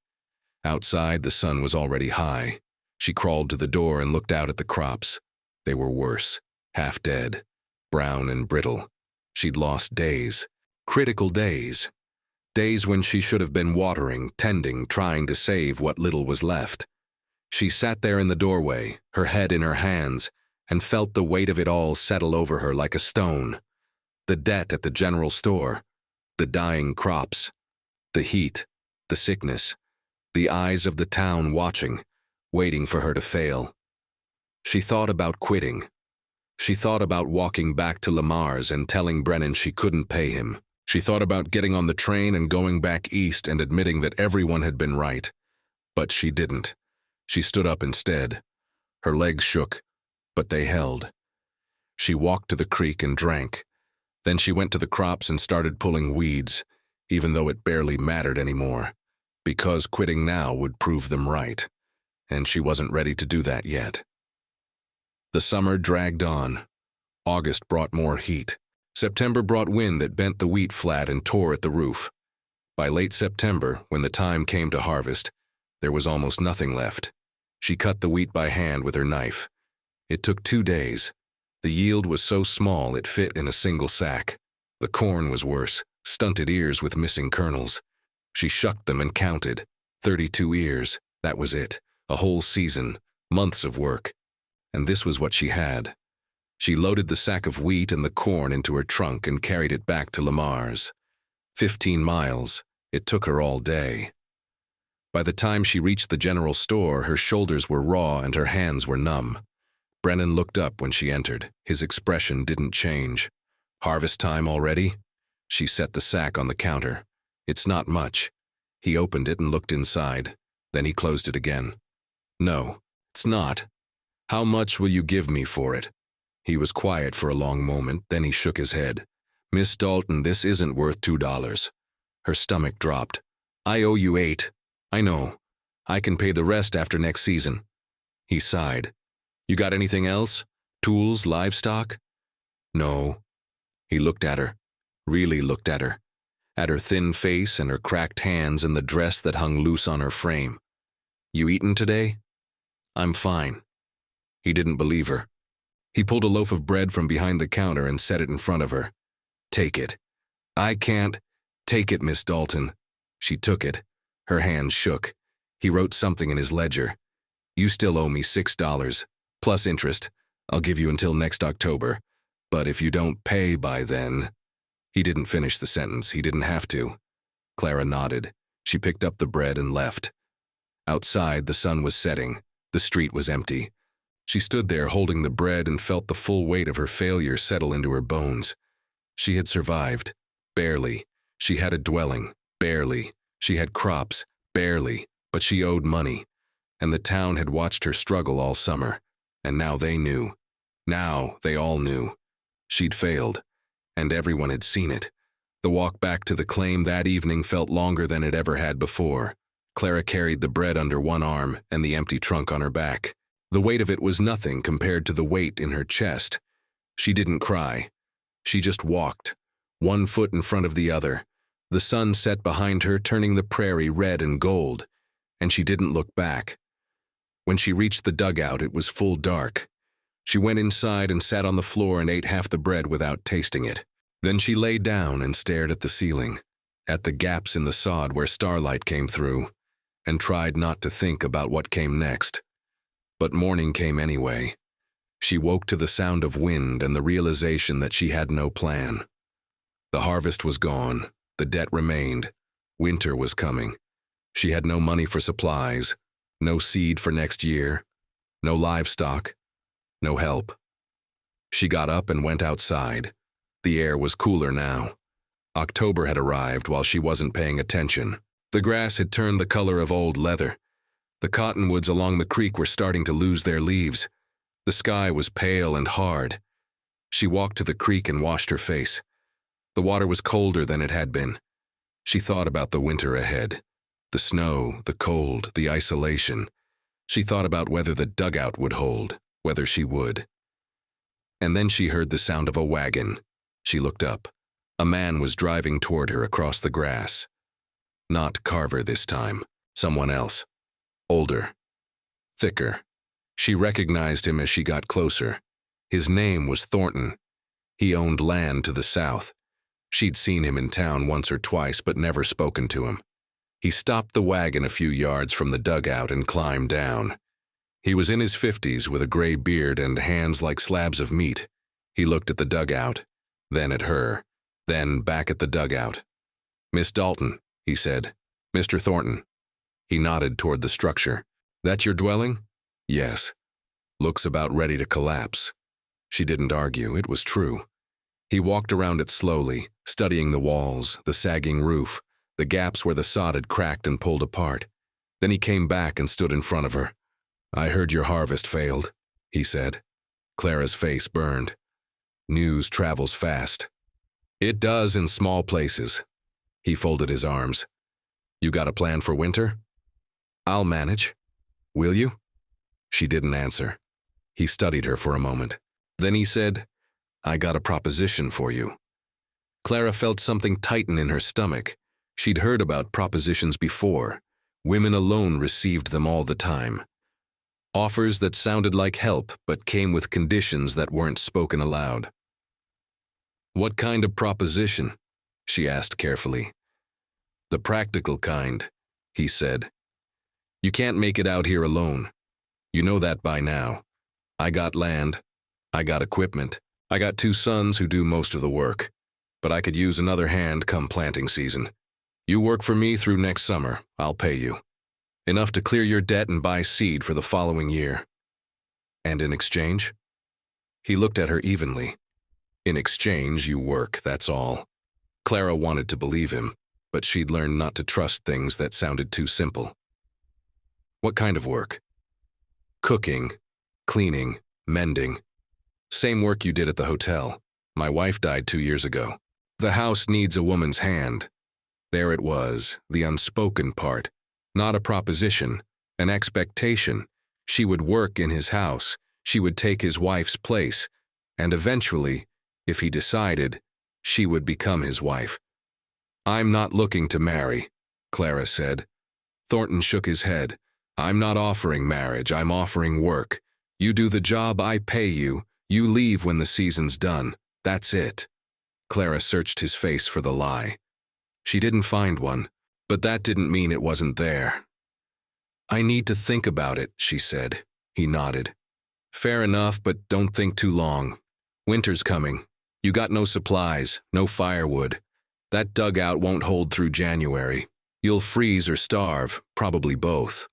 [SPEAKER 1] Outside, the sun was already high. She crawled to the door and looked out at the crops. They were worse, half dead, brown and brittle. She'd lost days, critical days. Days when she should have been watering, tending, trying to save what little was left. She sat there in the doorway, her head in her hands, and felt the weight of it all settle over her like a stone. The debt at the general store, the dying crops, the heat, the sickness, the eyes of the town watching, waiting for her to fail. She thought about quitting. She thought about walking back to Lamar's and telling Brennan she couldn't pay him, She thought about getting on the train and going back east and admitting that everyone had been right. But she didn't. She stood up instead. Her legs shook, but they held. She walked to the creek and drank. Then she went to the crops and started pulling weeds, even though it barely mattered anymore, because quitting now would prove them right, and she wasn't ready to do that yet. The summer dragged on. August brought more heat. September brought wind that bent the wheat flat and tore at the roof. By late September, when the time came to harvest, there was almost nothing left. She cut the wheat by hand with her knife. It took 2 days. The yield was so small it fit in a single sack. The corn was worse, stunted ears with missing kernels. She shucked them and counted. 32 ears, that was it. A whole season, months of work. And this was what she had. She loaded the sack of wheat and the corn into her trunk and carried it back to Lamar's. 15 miles. It took her all day. By the time she reached the general store, her shoulders were raw and her hands were numb. Brennan looked up when she entered. His expression didn't change. Harvest time already? She set the sack on the counter. It's not much. He opened it and looked inside. Then he closed it again. No, it's not. How much will you give me for it? He was quiet for a long moment, then he shook his head. Miss Dalton, this isn't worth $2. Her stomach dropped. I owe you $8. I know. I can pay the rest after next season. He sighed. You got anything else? Tools, livestock? No. He looked at her, really looked at her thin face and her cracked hands and the dress that hung loose on her frame. You eaten today? I'm fine. He didn't believe her. He pulled a loaf of bread from behind the counter and set it in front of her. Take it. I can't. Take it, Miss Dalton. She took it. Her hands shook. He wrote something in his ledger. You still owe me $6, plus interest. I'll give you until next October. But if you don't pay by then... He didn't finish the sentence. He didn't have to. Clara nodded. She picked up the bread and left. Outside, the sun was setting. The street was empty. She stood there holding the bread and felt the full weight of her failure settle into her bones. She had survived. Barely. She had a dwelling. Barely. She had crops. Barely. But she owed money. And the town had watched her struggle all summer. And now they knew. Now they all knew. She'd failed. And everyone had seen it. The walk back to the claim that evening felt longer than it ever had before. Clara carried the bread under one arm and the empty trunk on her back. The weight of it was nothing compared to the weight in her chest. She didn't cry. She just walked, one foot in front of the other. The sun set behind her, turning the prairie red and gold, and she didn't look back. When she reached the dugout, it was full dark. She went inside and sat on the floor and ate half the bread without tasting it. Then she lay down and stared at the ceiling, at the gaps in the sod where starlight came through, and tried not to think about what came next. But morning came anyway. She woke to the sound of wind and the realization that she had no plan. The harvest was gone. The debt remained. Winter was coming. She had no money for supplies, no seed for next year, no livestock, no help. She got up and went outside. The air was cooler now. October had arrived while she wasn't paying attention. The grass had turned the color of old leather. The cottonwoods along the creek were starting to lose their leaves. The sky was pale and hard. She walked to the creek and washed her face. The water was colder than it had been. She thought about the winter ahead. The snow, the cold, the isolation. She thought about whether the dugout would hold, whether she would. And then she heard the sound of a wagon. She looked up. A man was driving toward her across the grass. Not Carver this time. Someone else. Older. Thicker. She recognized him as she got closer. His name was Thornton. He owned land to the south. She'd seen him in town once or twice but never spoken to him. He stopped the wagon a few yards from the dugout and climbed down. He was in his 50s with a gray beard and hands like slabs of meat. He looked at the dugout, then at her, then back at the dugout. Miss Dalton, he said. Mr. Thornton. He nodded toward the structure. That your dwelling? Yes. Looks about ready to collapse. She didn't argue. It was true. He walked around it slowly, studying the walls, the sagging roof, the gaps where the sod had cracked and pulled apart. Then he came back and stood in front of her. "I heard your harvest failed," he said. Clara's face burned. News travels fast. "It does in small places." He folded his arms. "You got a plan for winter?" "I'll manage. Will you?" She didn't answer. He studied her for a moment. Then he said, "I got a proposition for you." Clara felt something tighten in her stomach. She'd heard about propositions before. Women alone received them all the time. Offers that sounded like help but came with conditions that weren't spoken aloud. "What kind of proposition?" she asked carefully. "The practical kind," he said. "You can't make it out here alone. You know that by now. I got land. I got equipment. I got 2 sons who do most of the work. But I could use another hand come planting season. You work for me through next summer, I'll pay you. Enough to clear your debt and buy seed for the following year." "And in exchange?" He looked at her evenly. "In exchange, you work, that's all." Clara wanted to believe him, but she'd learned not to trust things that sounded too simple. "What kind of work?" "Cooking, cleaning, mending. Same work you did at the hotel. My wife died 2 years ago. The house needs a woman's hand." There it was, the unspoken part. Not a proposition, an expectation. She would work in his house. She would take his wife's place. And eventually, if he decided, she would become his wife. "I'm not looking to marry," Clara said. Thornton shook his head. "I'm not offering marriage, I'm offering work. You do the job, I pay you. You leave when the season's done. That's it." Clara searched his face for the lie. She didn't find one, but that didn't mean it wasn't there. "I need to think about it," she said. He nodded. "Fair enough, but don't think too long. Winter's coming. You got no supplies, no firewood. That dugout won't hold through January. You'll freeze or starve, probably both."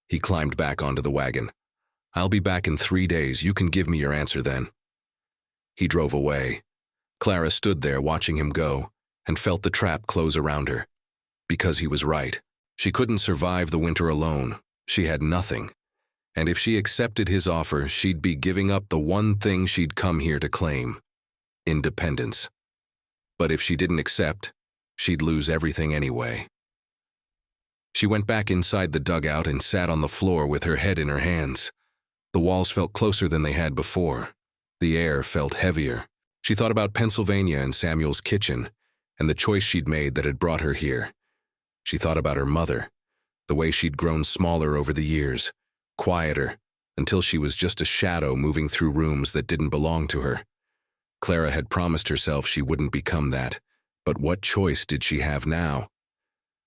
[SPEAKER 1] He climbed back onto the wagon. "I'll be back in 3 days. You can give me your answer then." He drove away. Clara stood there watching him go and felt the trap close around her. Because he was right. She couldn't survive the winter alone. She had nothing. And if she accepted his offer, she'd be giving up the one thing she'd come here to claim: independence. But if she didn't accept, she'd lose everything anyway. She went back inside the dugout and sat on the floor with her head in her hands. The walls felt closer than they had before. The air felt heavier. She thought about Pennsylvania and Samuel's kitchen, and the choice she'd made that had brought her here. She thought about her mother, the way she'd grown smaller over the years, quieter, until she was just a shadow moving through rooms that didn't belong to her. Clara had promised herself she wouldn't become that, but what choice did she have now?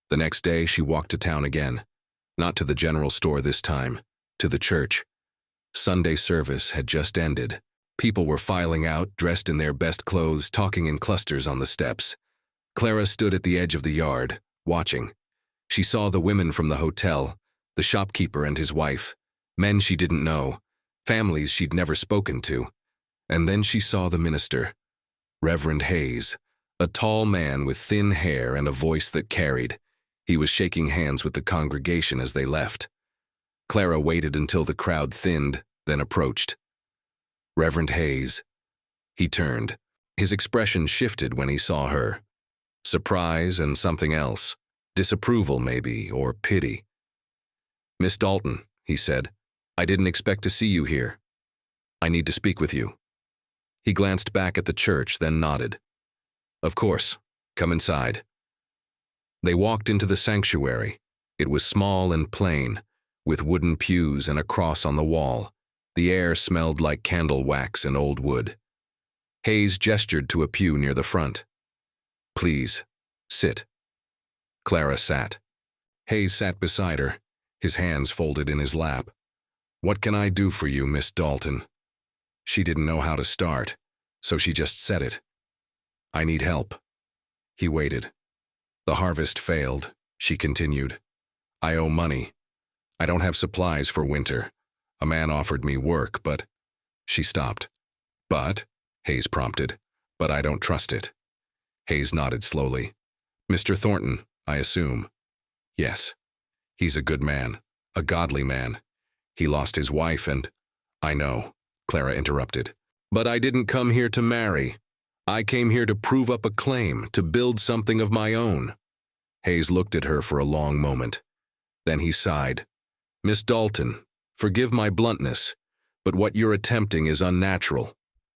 [SPEAKER 1] The next day she walked to town again, not to the general store this time, to the church. Sunday service had just ended. People were filing out, dressed in their best clothes, talking in clusters on the steps. Clara stood at the edge of the yard, watching. She saw the women from the hotel, the shopkeeper and his wife, men she didn't know, families she'd never spoken to. And then she saw the minister, Reverend Hayes, a tall man with thin hair and a voice that carried. He was shaking hands with the congregation as they left. Clara waited until the crowd thinned, then approached. "Reverend Hayes." He turned. His expression shifted when he saw her. Surprise and something else. Disapproval, maybe, or pity. "Miss Dalton," he said, "I didn't expect to see you here. I need to speak with you." He glanced back at the church, then nodded. "Of course. Come inside." They walked into the sanctuary. It was small and plain, with wooden pews and a cross on the wall. The air smelled like candle wax and old wood. Hayes gestured to a pew near the front. "Please, sit." Clara sat. Hayes sat beside her, his hands folded in his lap. "What can I do for you, Miss Dalton?" She didn't know how to start, so she just said it. "I need help." He waited. "The harvest failed," she continued. "I owe money. I don't have supplies for winter. A man offered me work, but—" She stopped. "But," Hayes prompted, "but I don't trust it." Hayes nodded slowly. Mr. Thornton, I assume. Yes. He's a good man, a godly man. He lost his wife and— I know, Clara interrupted. But I didn't come here to marry. I came here to prove up a claim, to build something of my own. Hayes looked at her for a long moment. Then he sighed. Miss Dalton, forgive my bluntness, but what you're attempting is unnatural.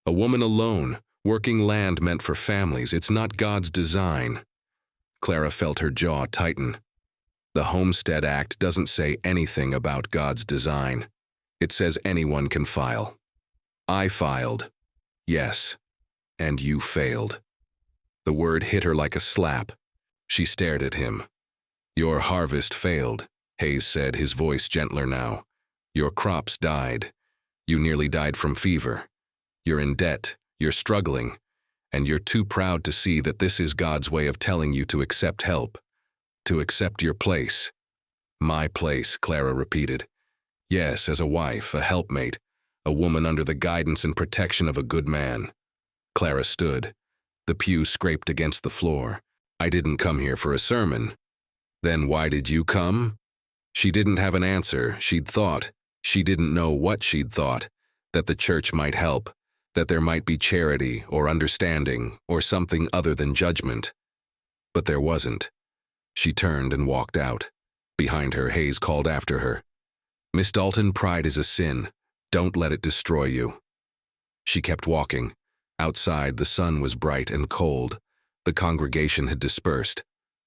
[SPEAKER 1] A woman alone, working land meant for families, it's not God's design. Clara felt her jaw tighten. The Homestead Act doesn't say anything about God's design. It says anyone can file. I filed. Yes. And you failed. The word hit her like a slap. She stared at him. Your harvest failed, Hayes said, his voice gentler now. Your crops died. You nearly died from fever. You're in debt. You're struggling. And you're too proud to see that this is God's way of telling you to accept help. To accept your place. My place, Clara repeated. Yes, as a wife, a helpmate, a woman under the guidance and protection of a good man. Clara stood. The pew scraped against the floor. I didn't come here for a sermon. Then why did you come? She didn't have an answer. She'd thought. She didn't know what she'd thought. That the church might help. That there might be charity or understanding or something other than judgment. But there wasn't. She turned and walked out. Behind her, Hayes called after her. Miss Dalton, pride is a sin. Don't let it destroy you. She kept walking. Outside, the sun was bright and cold. The congregation had dispersed.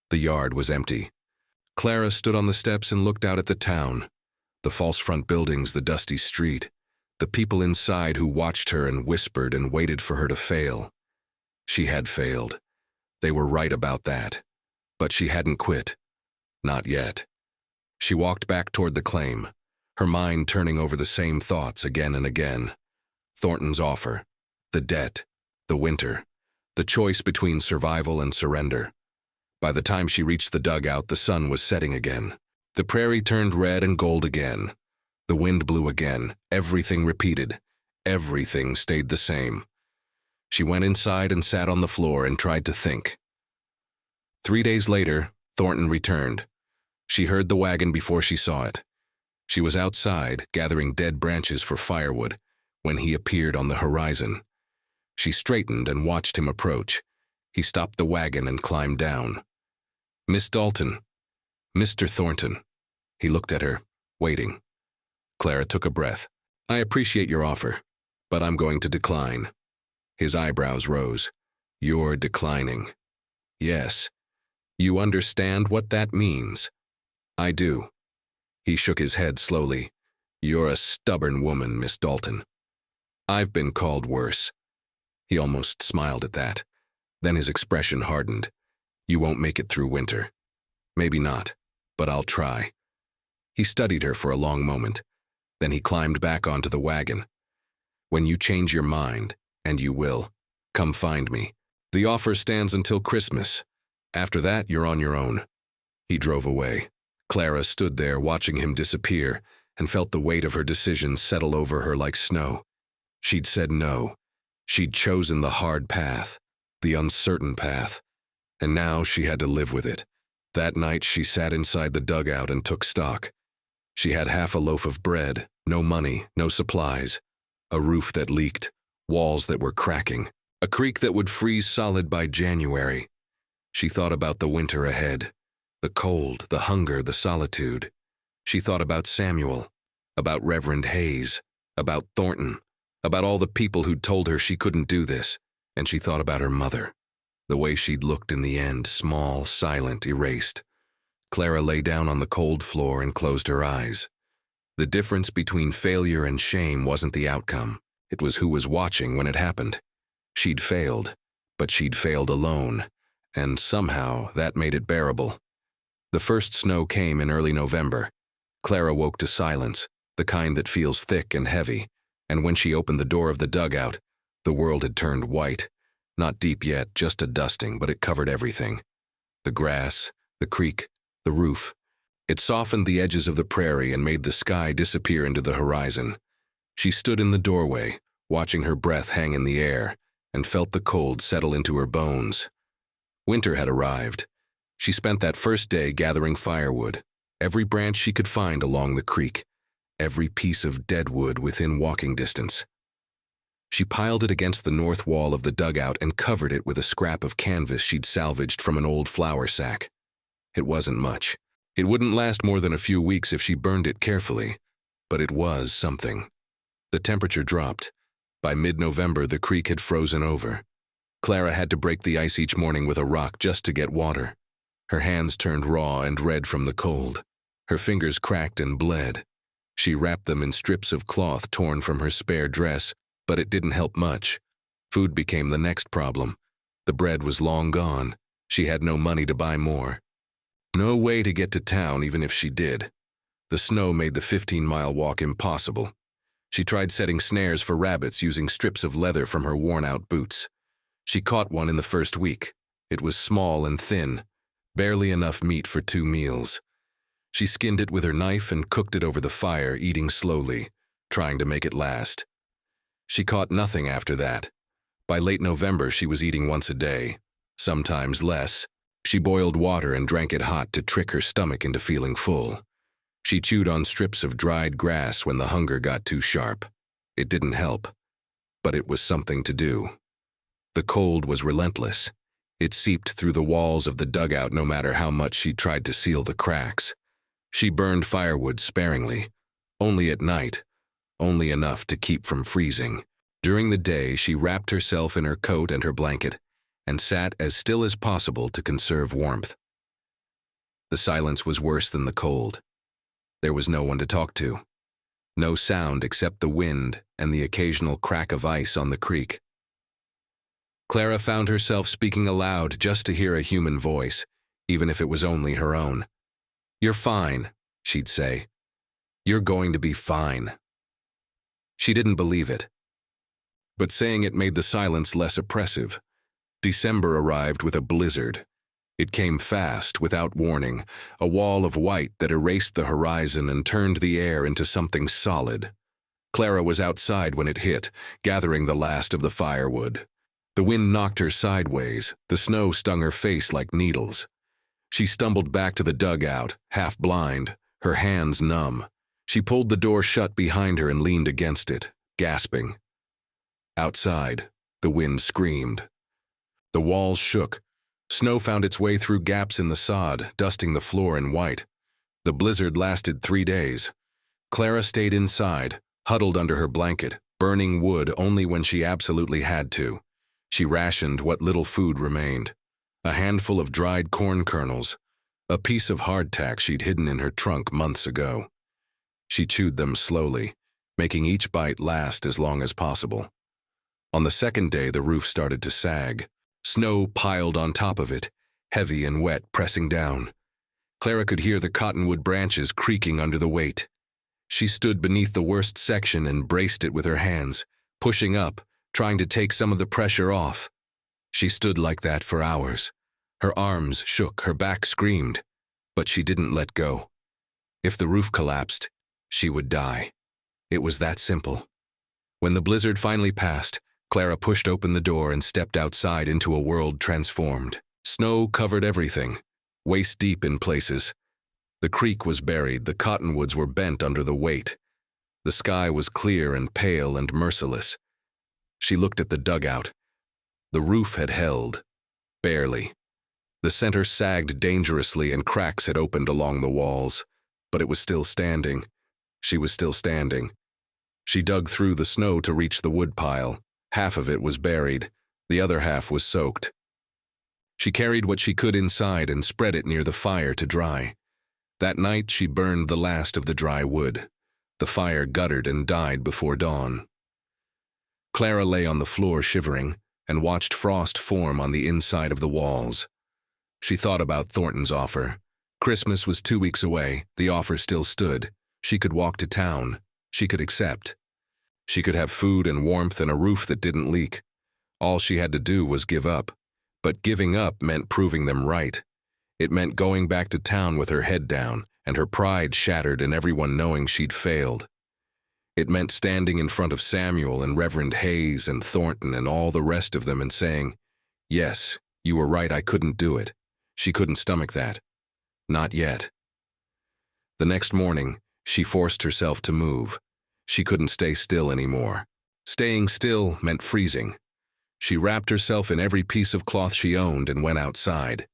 [SPEAKER 1] The yard was empty. Clara stood on the steps and looked out at the town. The false front buildings, the dusty street. The people inside who watched her and whispered and waited for her to fail. She had failed. They were right about that. But she hadn't quit. Not yet. She walked back toward the claim, her mind turning over the same thoughts again and again. Thornton's offer, the debt, the winter, the choice between survival and surrender. By the time she reached the dugout, the sun was setting again. The prairie turned red and gold again. The wind blew again. Everything repeated. Everything stayed the same. She went inside and sat on the floor and tried to think. 3 days later, Thornton returned. She heard the wagon before she saw it. She was outside, gathering dead branches for firewood, when he appeared on the horizon. She straightened and watched him approach. He stopped the wagon and climbed down. Miss Dalton. Mr. Thornton. He looked at her, waiting. Clara took a breath. I appreciate your offer, but I'm going to decline. His eyebrows rose. You're declining. Yes. You understand what that means? I do. He shook his head slowly. You're a stubborn woman, Miss Dalton. I've been called worse. He almost smiled at that. Then his expression hardened. You won't make it through winter. Maybe not, but I'll try. He studied her for a long moment. Then he climbed back onto the wagon. When you change your mind, and you will, come find me. The offer stands until Christmas. After that, you're on your own. He drove away. Clara stood there watching him disappear and felt the weight of her decision settle over her like snow. She'd said no. She'd chosen the hard path, the uncertain path, and now she had to live with it. That night she sat inside the dugout and took stock. She had half a loaf of bread, no money, no supplies, a roof that leaked, walls that were cracking, a creek that would freeze solid by January. She thought about the winter ahead, the cold, the hunger, the solitude. She thought about Samuel, about Reverend Hayes, about Thornton, about all the people who'd told her she couldn't do this, and she thought about her mother, the way she'd looked in the end, small, silent, erased. Clara lay down on the cold floor and closed her eyes. The difference between failure and shame wasn't the outcome. It was who was watching when it happened. She'd failed, but she'd failed alone, and somehow that made it bearable. The first snow came in early November. Clara woke to silence, the kind that feels thick and heavy, and when she opened the door of the dugout, the world had turned white. Not deep yet, just a dusting, but it covered everything. The grass, the creek, the roof. It softened the edges of the prairie and made the sky disappear into the horizon. She stood in the doorway, watching her breath hang in the air, and felt the cold settle into her bones. Winter had arrived. She spent that first day gathering firewood, every branch she could find along the creek, every piece of dead wood within walking distance. She piled it against the north wall of the dugout and covered it with a scrap of canvas she'd salvaged from an old flour sack. It wasn't much. It wouldn't last more than a few weeks if she burned it carefully, but it was something. The temperature dropped. By mid-November, the creek had frozen over. Clara had to break the ice each morning with a rock just to get water. Her hands turned raw and red from the cold. Her fingers cracked and bled. She wrapped them in strips of cloth torn from her spare dress, but it didn't help much. Food became the next problem. The bread was long gone. She had no money to buy more. No way to get to town even if she did. The snow made the 15-mile walk impossible. She tried setting snares for rabbits using strips of leather from her worn-out boots. She caught one in the first week. It was small and thin, barely enough meat for 2 meals. She skinned it with her knife and cooked it over the fire, eating slowly, trying to make it last. She caught nothing after that. By late November, she was eating once a day, sometimes less. She boiled water and drank it hot to trick her stomach into feeling full. She chewed on strips of dried grass when the hunger got too sharp. It didn't help, but it was something to do. The cold was relentless. It seeped through the walls of the dugout no matter how much she tried to seal the cracks. She burned firewood sparingly, only at night, only enough to keep from freezing. During the day, she wrapped herself in her coat and her blanket and sat as still as possible to conserve warmth. The silence was worse than the cold. There was no one to talk to. No sound except the wind and the occasional crack of ice on the creek. Clara found herself speaking aloud just to hear a human voice, even if it was only her own. "You're fine," she'd say. "You're going to be fine." She didn't believe it. But saying it made the silence less oppressive. December arrived with a blizzard. It came fast, without warning, a wall of white that erased the horizon and turned the air into something solid. Clara was outside when it hit, gathering the last of the firewood. The wind knocked her sideways, the snow stung her face like needles. She stumbled back to the dugout, half blind, her hands numb. She pulled the door shut behind her and leaned against it, gasping. Outside, the wind screamed. The walls shook. Snow found its way through gaps in the sod, dusting the floor in white. The blizzard lasted 3 days. Clara stayed inside, huddled under her blanket, burning wood only when she absolutely had to. She rationed what little food remained. A handful of dried corn kernels, a piece of hardtack she'd hidden in her trunk months ago. She chewed them slowly, making each bite last as long as possible. On the second day, the roof started to sag. Snow piled on top of it, heavy and wet, pressing down. Clara could hear the cottonwood branches creaking under the weight. She stood beneath the worst section and braced it with her hands, pushing up, trying to take some of the pressure off. She stood like that for hours. Her arms shook, her back screamed, but she didn't let go. If the roof collapsed, she would die. It was that simple. When the blizzard finally passed, Clara pushed open the door and stepped outside into a world transformed. Snow covered everything, waist-deep in places. The creek was buried, the cottonwoods were bent under the weight. The sky was clear and pale and merciless. She looked at the dugout. The roof had held, barely. The center sagged dangerously and cracks had opened along the walls, but it was still standing. She was still standing. She dug through the snow to reach the woodpile. Half of it was buried, the other half was soaked. She carried what she could inside and spread it near the fire to dry. That night she burned the last of the dry wood. The fire guttered and died before dawn. Clara lay on the floor shivering and watched frost form on the inside of the walls. She thought about Thornton's offer. Christmas was 2 weeks away, the offer still stood. She could walk to town. She could accept. She could have food and warmth and a roof that didn't leak. All she had to do was give up. But giving up meant proving them right. It meant going back to town with her head down and her pride shattered and everyone knowing she'd failed. It meant standing in front of Samuel and Reverend Hayes and Thornton and all the rest of them and saying, "Yes, You were right, I couldn't do it. She couldn't stomach that. Not yet. The next morning, she forced herself to move. She couldn't stay still anymore. Staying still meant freezing. She wrapped herself in every piece of cloth she owned and went outside.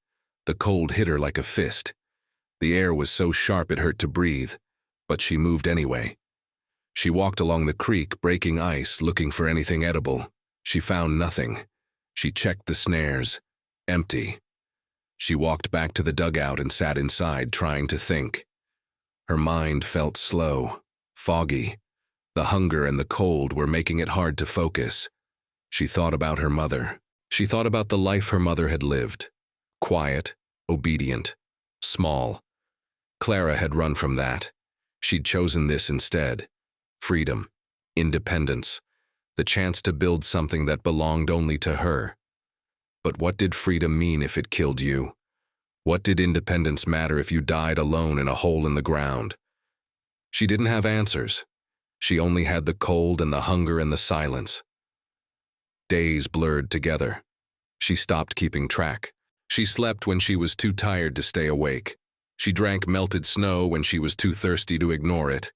[SPEAKER 1] The cold hit her like a fist. The air was so sharp it hurt to breathe, but she moved anyway. She walked along the creek, breaking ice, looking for anything edible. She found nothing. She checked the snares. Empty. She walked back to the dugout and sat inside, trying to think. Her mind felt slow, foggy. The hunger and the cold were making it hard to focus. She thought about her mother. She thought about the life her mother had lived. Quiet, obedient, small. Clara had run from that. She'd chosen this instead. Freedom, independence, the chance to build something that belonged only to her. But what did freedom mean if it killed you? What did independence matter if you died alone in a hole in the ground? She didn't have answers. She only had the cold and the hunger and the silence. Days blurred together. She stopped keeping track. She slept when she was too tired to stay awake. She drank melted snow when she was too thirsty to ignore it.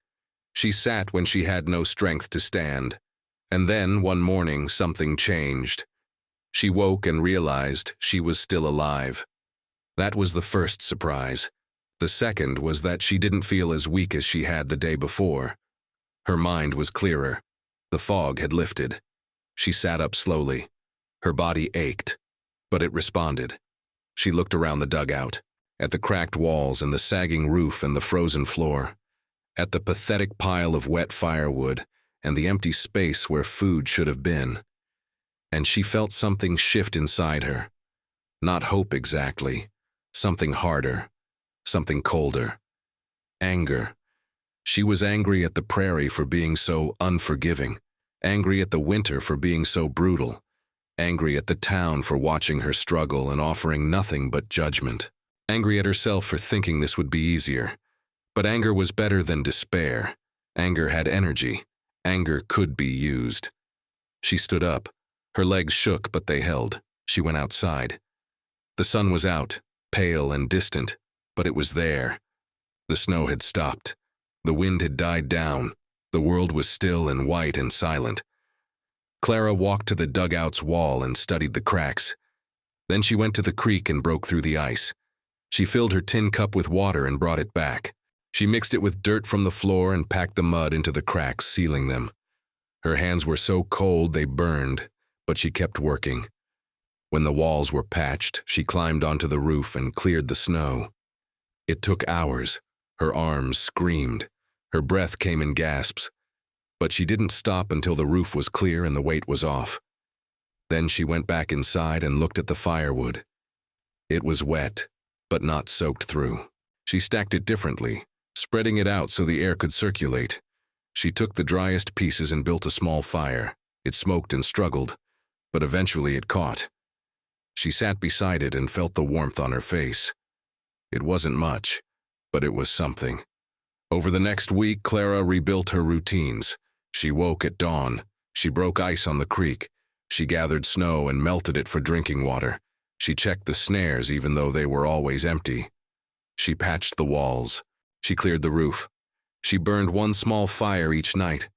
[SPEAKER 1] She sat when she had no strength to stand. And then, one morning, something changed. She woke and realized she was still alive. That was the first surprise. The second was that she didn't feel as weak as she had the day before. Her mind was clearer. The fog had lifted. She sat up slowly. Her body ached, but it responded. She looked around the dugout, at the cracked walls and the sagging roof and the frozen floor, at the pathetic pile of wet firewood and the empty space where food should have been. And she felt something shift inside her. Not hope exactly, something harder, something colder. Anger. She was angry at the prairie for being so unforgiving, angry at the winter for being so brutal, angry at the town for watching her struggle and offering nothing but judgment, angry at herself for thinking this would be easier. But anger was better than despair. Anger had energy. Anger could be used. She stood up. Her legs shook, but they held. She went outside. The sun was out, pale and distant, but it was there. The snow had stopped. The wind had died down. The world was still and white and silent. Clara walked to the dugout's wall and studied the cracks. Then she went to the creek and broke through the ice. She filled her tin cup with water and brought it back. She mixed it with dirt from the floor and packed the mud into the cracks, sealing them. Her hands were so cold they burned, but she kept working. When the walls were patched, she climbed onto the roof and cleared the snow. It took hours. Her arms screamed. Her breath came in gasps. But she didn't stop until the roof was clear and the weight was off. Then she went back inside and looked at the firewood. It was wet, but not soaked through. She stacked it differently, spreading it out so the air could circulate. She took the driest pieces and built a small fire. It smoked and struggled, but eventually it caught. She sat beside it and felt the warmth on her face. It wasn't much, but it was something. Over the next week, Clara rebuilt her routines. She woke at dawn. She broke ice on the creek. She gathered snow and melted it for drinking water. She checked the snares even though they were always empty. She patched the walls. She cleared the roof. She burned one small fire each night.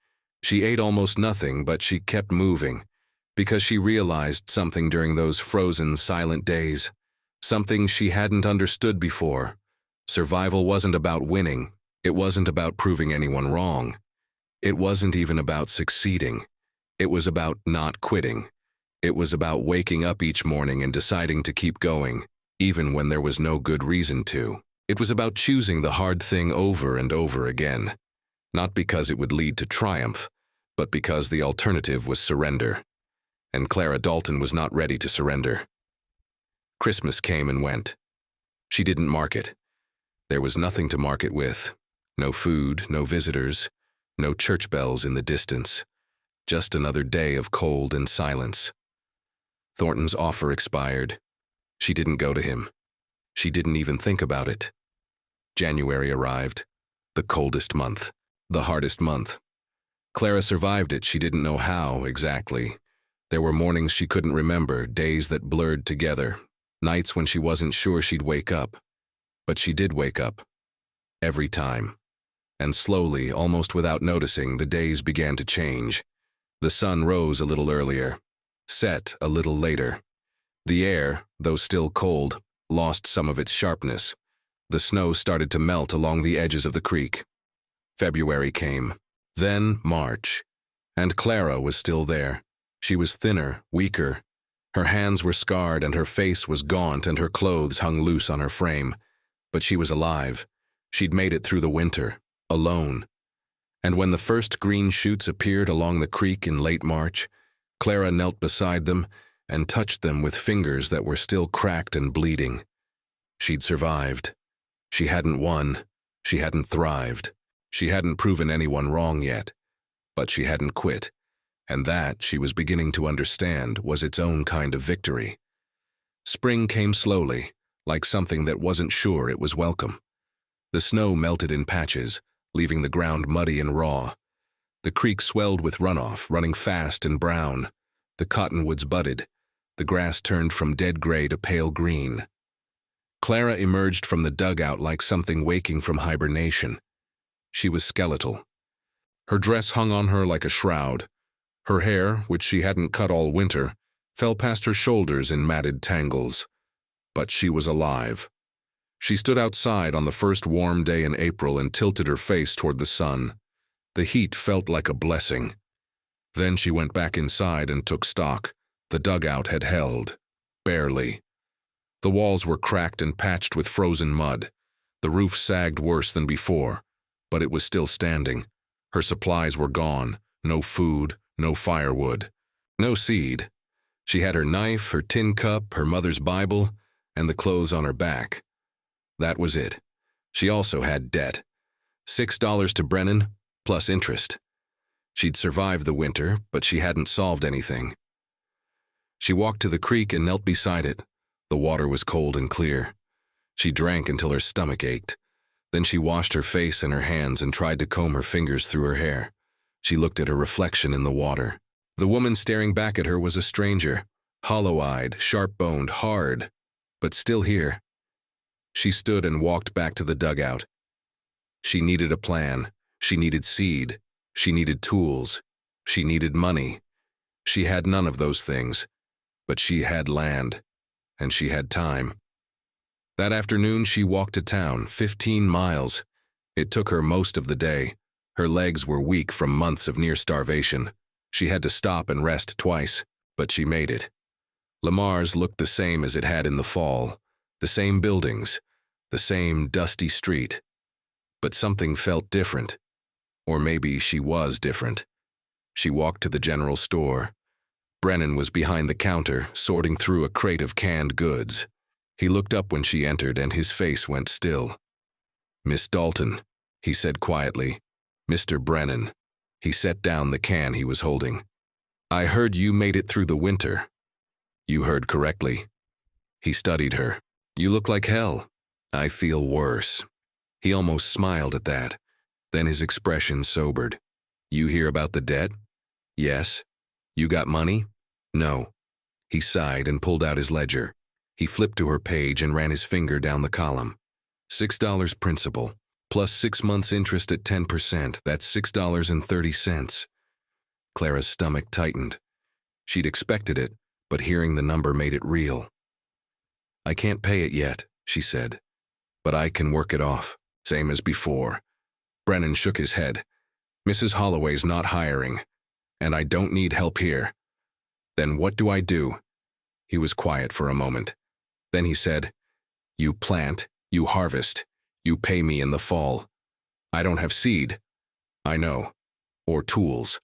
[SPEAKER 1] She ate almost nothing, but she kept moving, because she realized something during those frozen, silent days. Something she hadn't understood before. Survival wasn't about winning. It wasn't about proving anyone wrong. It wasn't even about succeeding. It was about not quitting. It was about waking up each morning and deciding to keep going, even when there was no good reason to. It was about choosing the hard thing over and over again, not because it would lead to triumph, but because the alternative was surrender. And Clara Dalton was not ready to surrender. Christmas came and went. She didn't mark it. There was nothing to mark it with. No food, no visitors, no church bells in the distance. Just another day of cold and silence. Thornton's offer expired. She didn't go to him. She didn't even think about it. January arrived. The coldest month. The hardest month. Clara survived it. She didn't know how exactly. There were mornings she couldn't remember, days that blurred together, nights when she wasn't sure she'd wake up. But she did wake up. Every time. And slowly, almost without noticing, the days began to change. The sun rose a little earlier, set a little later. The air, though still cold, lost some of its sharpness. The snow started to melt along the edges of the creek. February came. Then March. And Clara was still there. She was thinner, weaker. Her hands were scarred and her face was gaunt and her clothes hung loose on her frame. But she was alive. She'd made it through the winter, alone. And when the first green shoots appeared along the creek in late March, Clara knelt beside them and touched them with fingers that were still cracked and bleeding. She'd survived. She hadn't won. She hadn't thrived. She hadn't proven anyone wrong yet. But she hadn't quit. And that, she was beginning to understand, was its own kind of victory. Spring came slowly, like something that wasn't sure it was welcome. The snow melted in patches, leaving the ground muddy and raw. The creek swelled with runoff, running fast and brown. The cottonwoods budded. The grass turned from dead gray to pale green. Clara emerged from the dugout like something waking from hibernation. She was skeletal. Her dress hung on her like a shroud. Her hair, which she hadn't cut all winter, fell past her shoulders in matted tangles. But she was alive. She stood outside on the first warm day in April and tilted her face toward the sun. The heat felt like a blessing. Then she went back inside and took stock. The dugout had held. Barely. The walls were cracked and patched with frozen mud. The roof sagged worse than before, but it was still standing. Her supplies were gone. No food, no firewood, no seed. She had her knife, her tin cup, her mother's Bible, and the clothes on her back. That was it. She also had debt. $6 to Brennan, plus interest. She'd survived the winter, but she hadn't solved anything. She walked to the creek and knelt beside it. The water was cold and clear. She drank until her stomach ached. Then she washed her face and her hands and tried to comb her fingers through her hair. She looked at her reflection in the water. The woman staring back at her was a stranger, hollow-eyed, sharp-boned, hard, but still here. She stood and walked back to the dugout. She needed a plan. She needed seed. She needed tools. She needed money. She had none of those things, but she had land, and she had time. That afternoon she walked to town, 15 miles. It took her most of the day. Her legs were weak from months of near starvation. She had to stop and rest twice, but she made it. Lamar's looked the same as it had in the fall. The same buildings, the same dusty street. But something felt different. Or maybe she was different. She walked to the general store. Brennan was behind the counter, sorting through a crate of canned goods. He looked up when she entered and his face went still. "Miss Dalton," he said quietly. "Mr. Brennan." He set down the can he was holding. "I heard you made it through the winter." "You heard correctly." He studied her. "You look like hell." "I feel worse." He almost smiled at that. Then his expression sobered. "You hear about the debt?" "Yes." "You got money?" "No." He sighed and pulled out his ledger. He flipped to her page and ran his finger down the column. $6 principal, plus 6 months interest at 10%. That's $6.30. Clara's stomach tightened. She'd expected it, but hearing the number made it real. "I can't pay it yet," she said. "But I can work it off, same as before." Brennan shook his head. "Mrs. Holloway's not hiring, and I don't need help here." "Then what do I do?" He was quiet for a moment. Then he said, "You plant, you harvest, you pay me in the fall. I don't have seed." "I know. Or tools."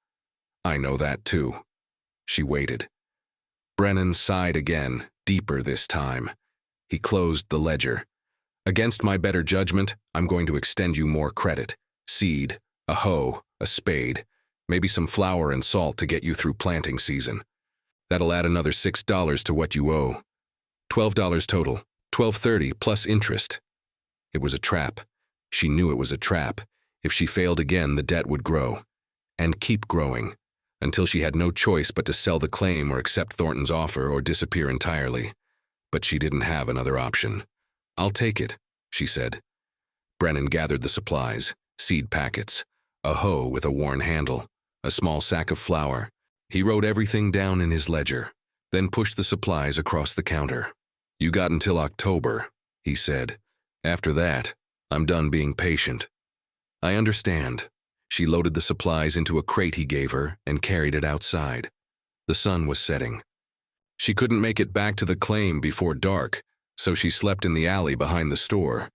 [SPEAKER 1] "I know that too." She waited. Brennan sighed again, deeper this time. He closed the ledger. "Against my better judgment, I'm going to extend you more credit. Seed, a hoe, a spade, maybe some flour and salt to get you through planting season. That'll add another $6 to what you owe. $12 total, $12.30 plus interest." It was a trap. She knew it was a trap. If she failed again, the debt would grow. And keep growing, until she had no choice but to sell the claim or accept Thornton's offer or disappear entirely. but she didn't have another option. "I'll take it," she said. Brennan gathered the supplies, seed packets, a hoe with a worn handle, a small sack of flour. He wrote everything down in his ledger, then pushed the supplies across the counter. "You got until October," he said. "After that, I'm done being patient." "I understand." She loaded the supplies into a crate he gave her and carried it outside. The sun was setting. She couldn't make it back to the claim before dark, so she slept in the alley behind the store,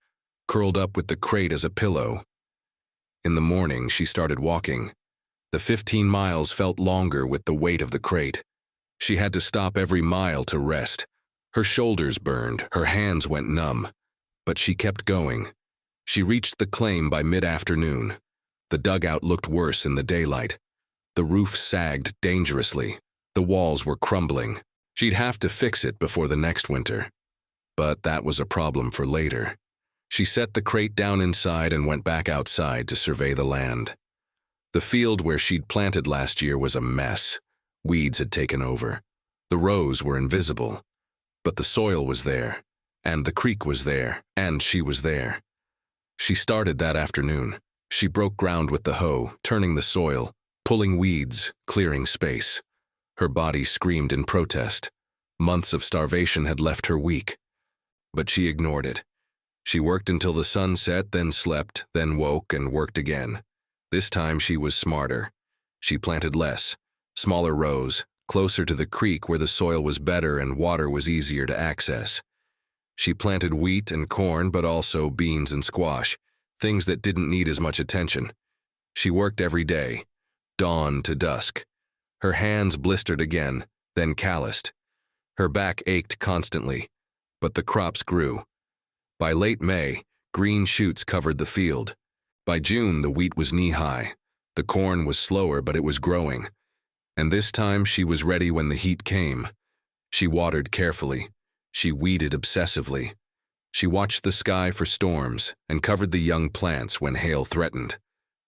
[SPEAKER 1] curled up with the crate as a pillow. In the morning, she started walking. The 15 miles felt longer with the weight of the crate. She had to stop every mile to rest. Her shoulders burned, her hands went numb. But she kept going. She reached the claim by mid-afternoon. The dugout looked worse in the daylight. The roof sagged dangerously. The walls were crumbling. She'd have to fix it before the next winter. But that was a problem for later. She set the crate down inside and went back outside to survey the land. The field where she'd planted last year was a mess. Weeds had taken over. The rows were invisible. But the soil was there, and the creek was there, and she was there. She started that afternoon. She broke ground with the hoe, turning the soil, pulling weeds, clearing space. Her body screamed in protest. Months of starvation had left her weak. But she ignored it. She worked until the sun set, then slept, then woke and worked again. This time she was smarter. She planted less, smaller rows, closer to the creek where the soil was better and water was easier to access. She planted wheat and corn, but also beans and squash, things that didn't need as much attention. She worked every day, dawn to dusk. Her hands blistered again, then calloused. Her back ached constantly, but the crops grew. By late May, green shoots covered the field. By June, the wheat was knee-high. The corn was slower, but it was growing. And this time she was ready when the heat came. She watered carefully. She weeded obsessively. She watched the sky for storms and covered the young plants when hail threatened.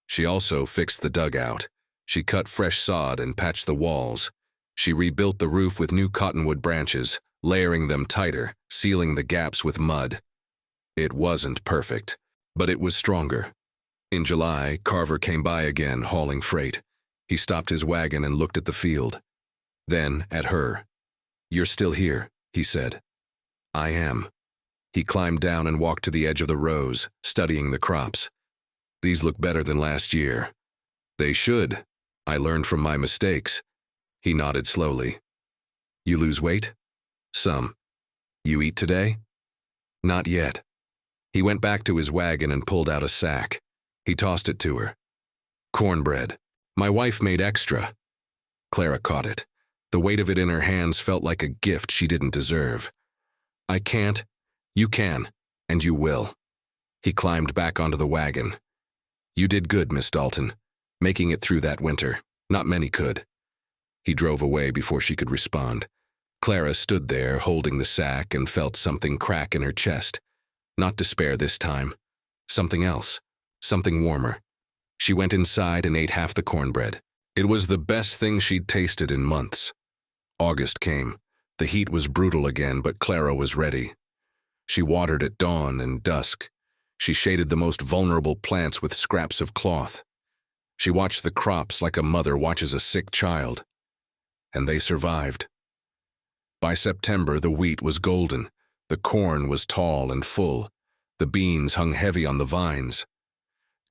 [SPEAKER 1] She also fixed the dugout. She cut fresh sod and patched the walls. She rebuilt the roof with new cottonwood branches, layering them tighter, sealing the gaps with mud. It wasn't perfect, but it was stronger. In July, Carver came by again, hauling freight. He stopped his wagon and looked at the field. Then at her. "You're still here," he said. "I am." He climbed down and walked to the edge of the rows, studying the crops. "These look better than last year." "They should. I learned from my mistakes." He nodded slowly. "You lose weight?" "Some." "You eat today?" "Not yet." He went back to his wagon and pulled out a sack. He tossed it to her. "Cornbread. My wife made extra." Clara caught it. The weight of it in her hands felt like a gift she didn't deserve. "I can't." "You can, and you will." He climbed back onto the wagon. "You did good, Miss Dalton, making it through that winter. Not many could." He drove away before she could respond. Clara stood there, holding the sack, and felt something crack in her chest. Not despair this time. Something else. Something warmer. She went inside and ate half the cornbread. It was the best thing she'd tasted in months. August came. The heat was brutal again, but Clara was ready. She watered at dawn and dusk. She shaded the most vulnerable plants with scraps of cloth. She watched the crops like a mother watches a sick child. And they survived. By September, the wheat was golden. The corn was tall and full. The beans hung heavy on the vines.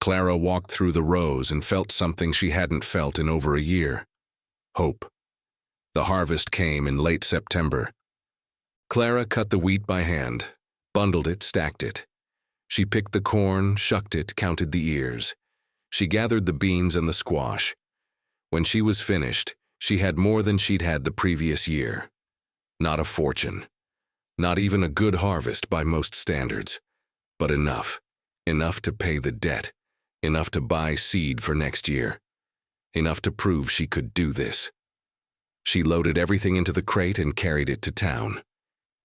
[SPEAKER 1] Clara walked through the rows and felt something she hadn't felt in over a year. Hope. The harvest came in late September. Clara cut the wheat by hand, bundled it, stacked it. She picked the corn, shucked it, counted the ears. She gathered the beans and the squash. When she was finished, she had more than she'd had the previous year. Not a fortune. Not even a good harvest by most standards. But enough. Enough to pay the debt. Enough to buy seed for next year. Enough to prove she could do this. She loaded everything into the crate and carried it to town.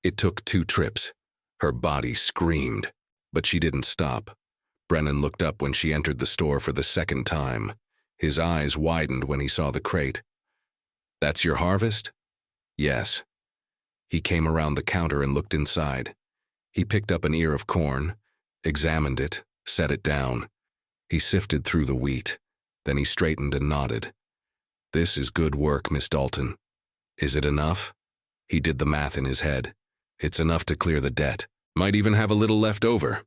[SPEAKER 1] It took 2 trips. Her body screamed, but she didn't stop. Brennan looked up when she entered the store for the second time. His eyes widened when he saw the crate. "That's your harvest?" "Yes." He came around the counter and looked inside. He picked up an ear of corn, examined it, set it down. He sifted through the wheat. Then he straightened and nodded. "This is good work, Miss Dalton. Is it enough?" He did the math in his head. "It's enough to clear the debt. Might even have a little left over."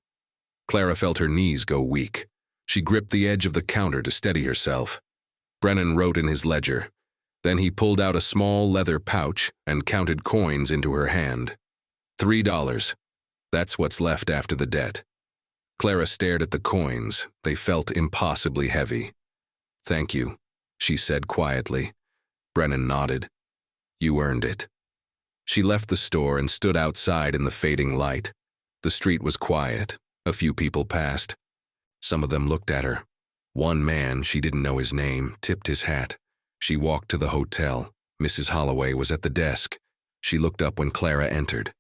[SPEAKER 1] Clara felt her knees go weak. She gripped the edge of the counter to steady herself. Brennan wrote in his ledger. Then he pulled out a small leather pouch and counted coins into her hand. $3. That's what's left after the debt. Clara stared at the coins. They felt impossibly heavy. "Thank you," she said quietly. Brennan nodded. "You earned it." She left the store and stood outside in the fading light. The street was quiet. A few people passed. Some of them looked at her. One man, she didn't know his name, tipped his hat. She walked to the hotel. Mrs. Holloway was at the desk. She looked up when Clara entered.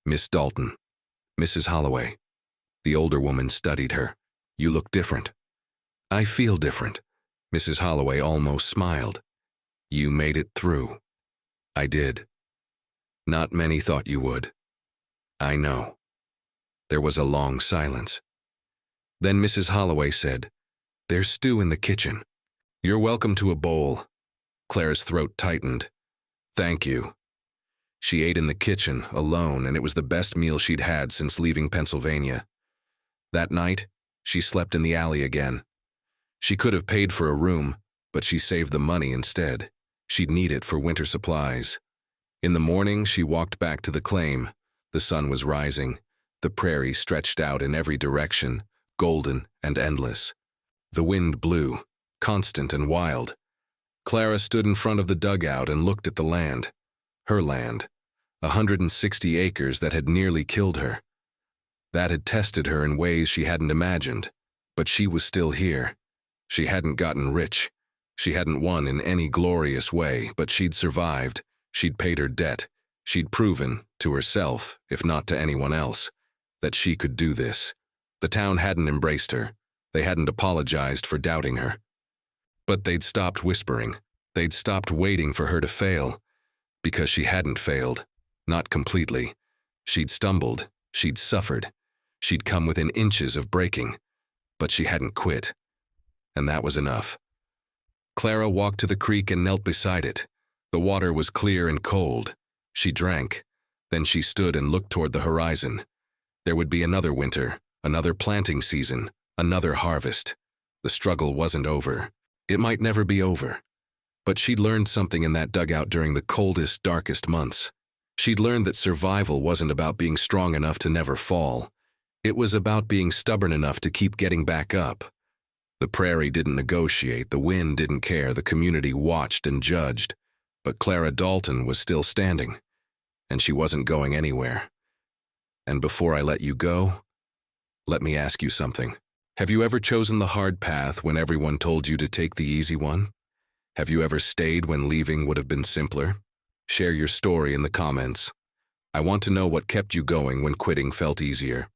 [SPEAKER 1] "Miss Dalton." "Mrs. Holloway." The older woman studied her. "You look different." "I feel different." Mrs. Holloway almost smiled. "You made it through." "I did." "Not many thought you would." "I know." There was a long silence. Then Mrs. Holloway said, "There's stew in the kitchen. You're welcome to a bowl." Clara's throat tightened. "Thank you." She ate in the kitchen, alone, and it was the best meal she'd had since leaving Pennsylvania. That night, she slept in the alley again. She could have paid for a room, but she saved the money instead. She'd need it for winter supplies. In the morning, she walked back to the claim. The sun was rising. The prairie stretched out in every direction, golden and endless. The wind blew, constant and wild. Clara stood in front of the dugout and looked at the land. Her land. 160 acres that had nearly killed her. That had tested her in ways she hadn't imagined. But she was still here. She hadn't gotten rich. She hadn't won in any glorious way, but she'd survived. She'd paid her debt. She'd proven, to herself, if not to anyone else, that she could do this. The town hadn't embraced her. They hadn't apologized for doubting her. But they'd stopped whispering. They'd stopped waiting for her to fail. Because she hadn't failed. Not completely. She'd stumbled. She'd suffered. She'd come within inches of breaking. But she hadn't quit. And that was enough. Clara walked to the creek and knelt beside it. The water was clear and cold. She drank. Then she stood and looked toward the horizon. There would be another winter, another planting season, another harvest. The struggle wasn't over. It might never be over. But she'd learned something in that dugout during the coldest, darkest months. She'd learned that survival wasn't about being strong enough to never fall. It was about being stubborn enough to keep getting back up. The prairie didn't negotiate, the wind didn't care, the community watched and judged. But Clara Dalton was still standing, and she wasn't going anywhere. And before I let you go, let me ask you something. Have you ever chosen the hard path when everyone told you to take the easy one? Have you ever stayed when leaving would have been simpler? Share your story in the comments. I want to know what kept you going when quitting felt easier.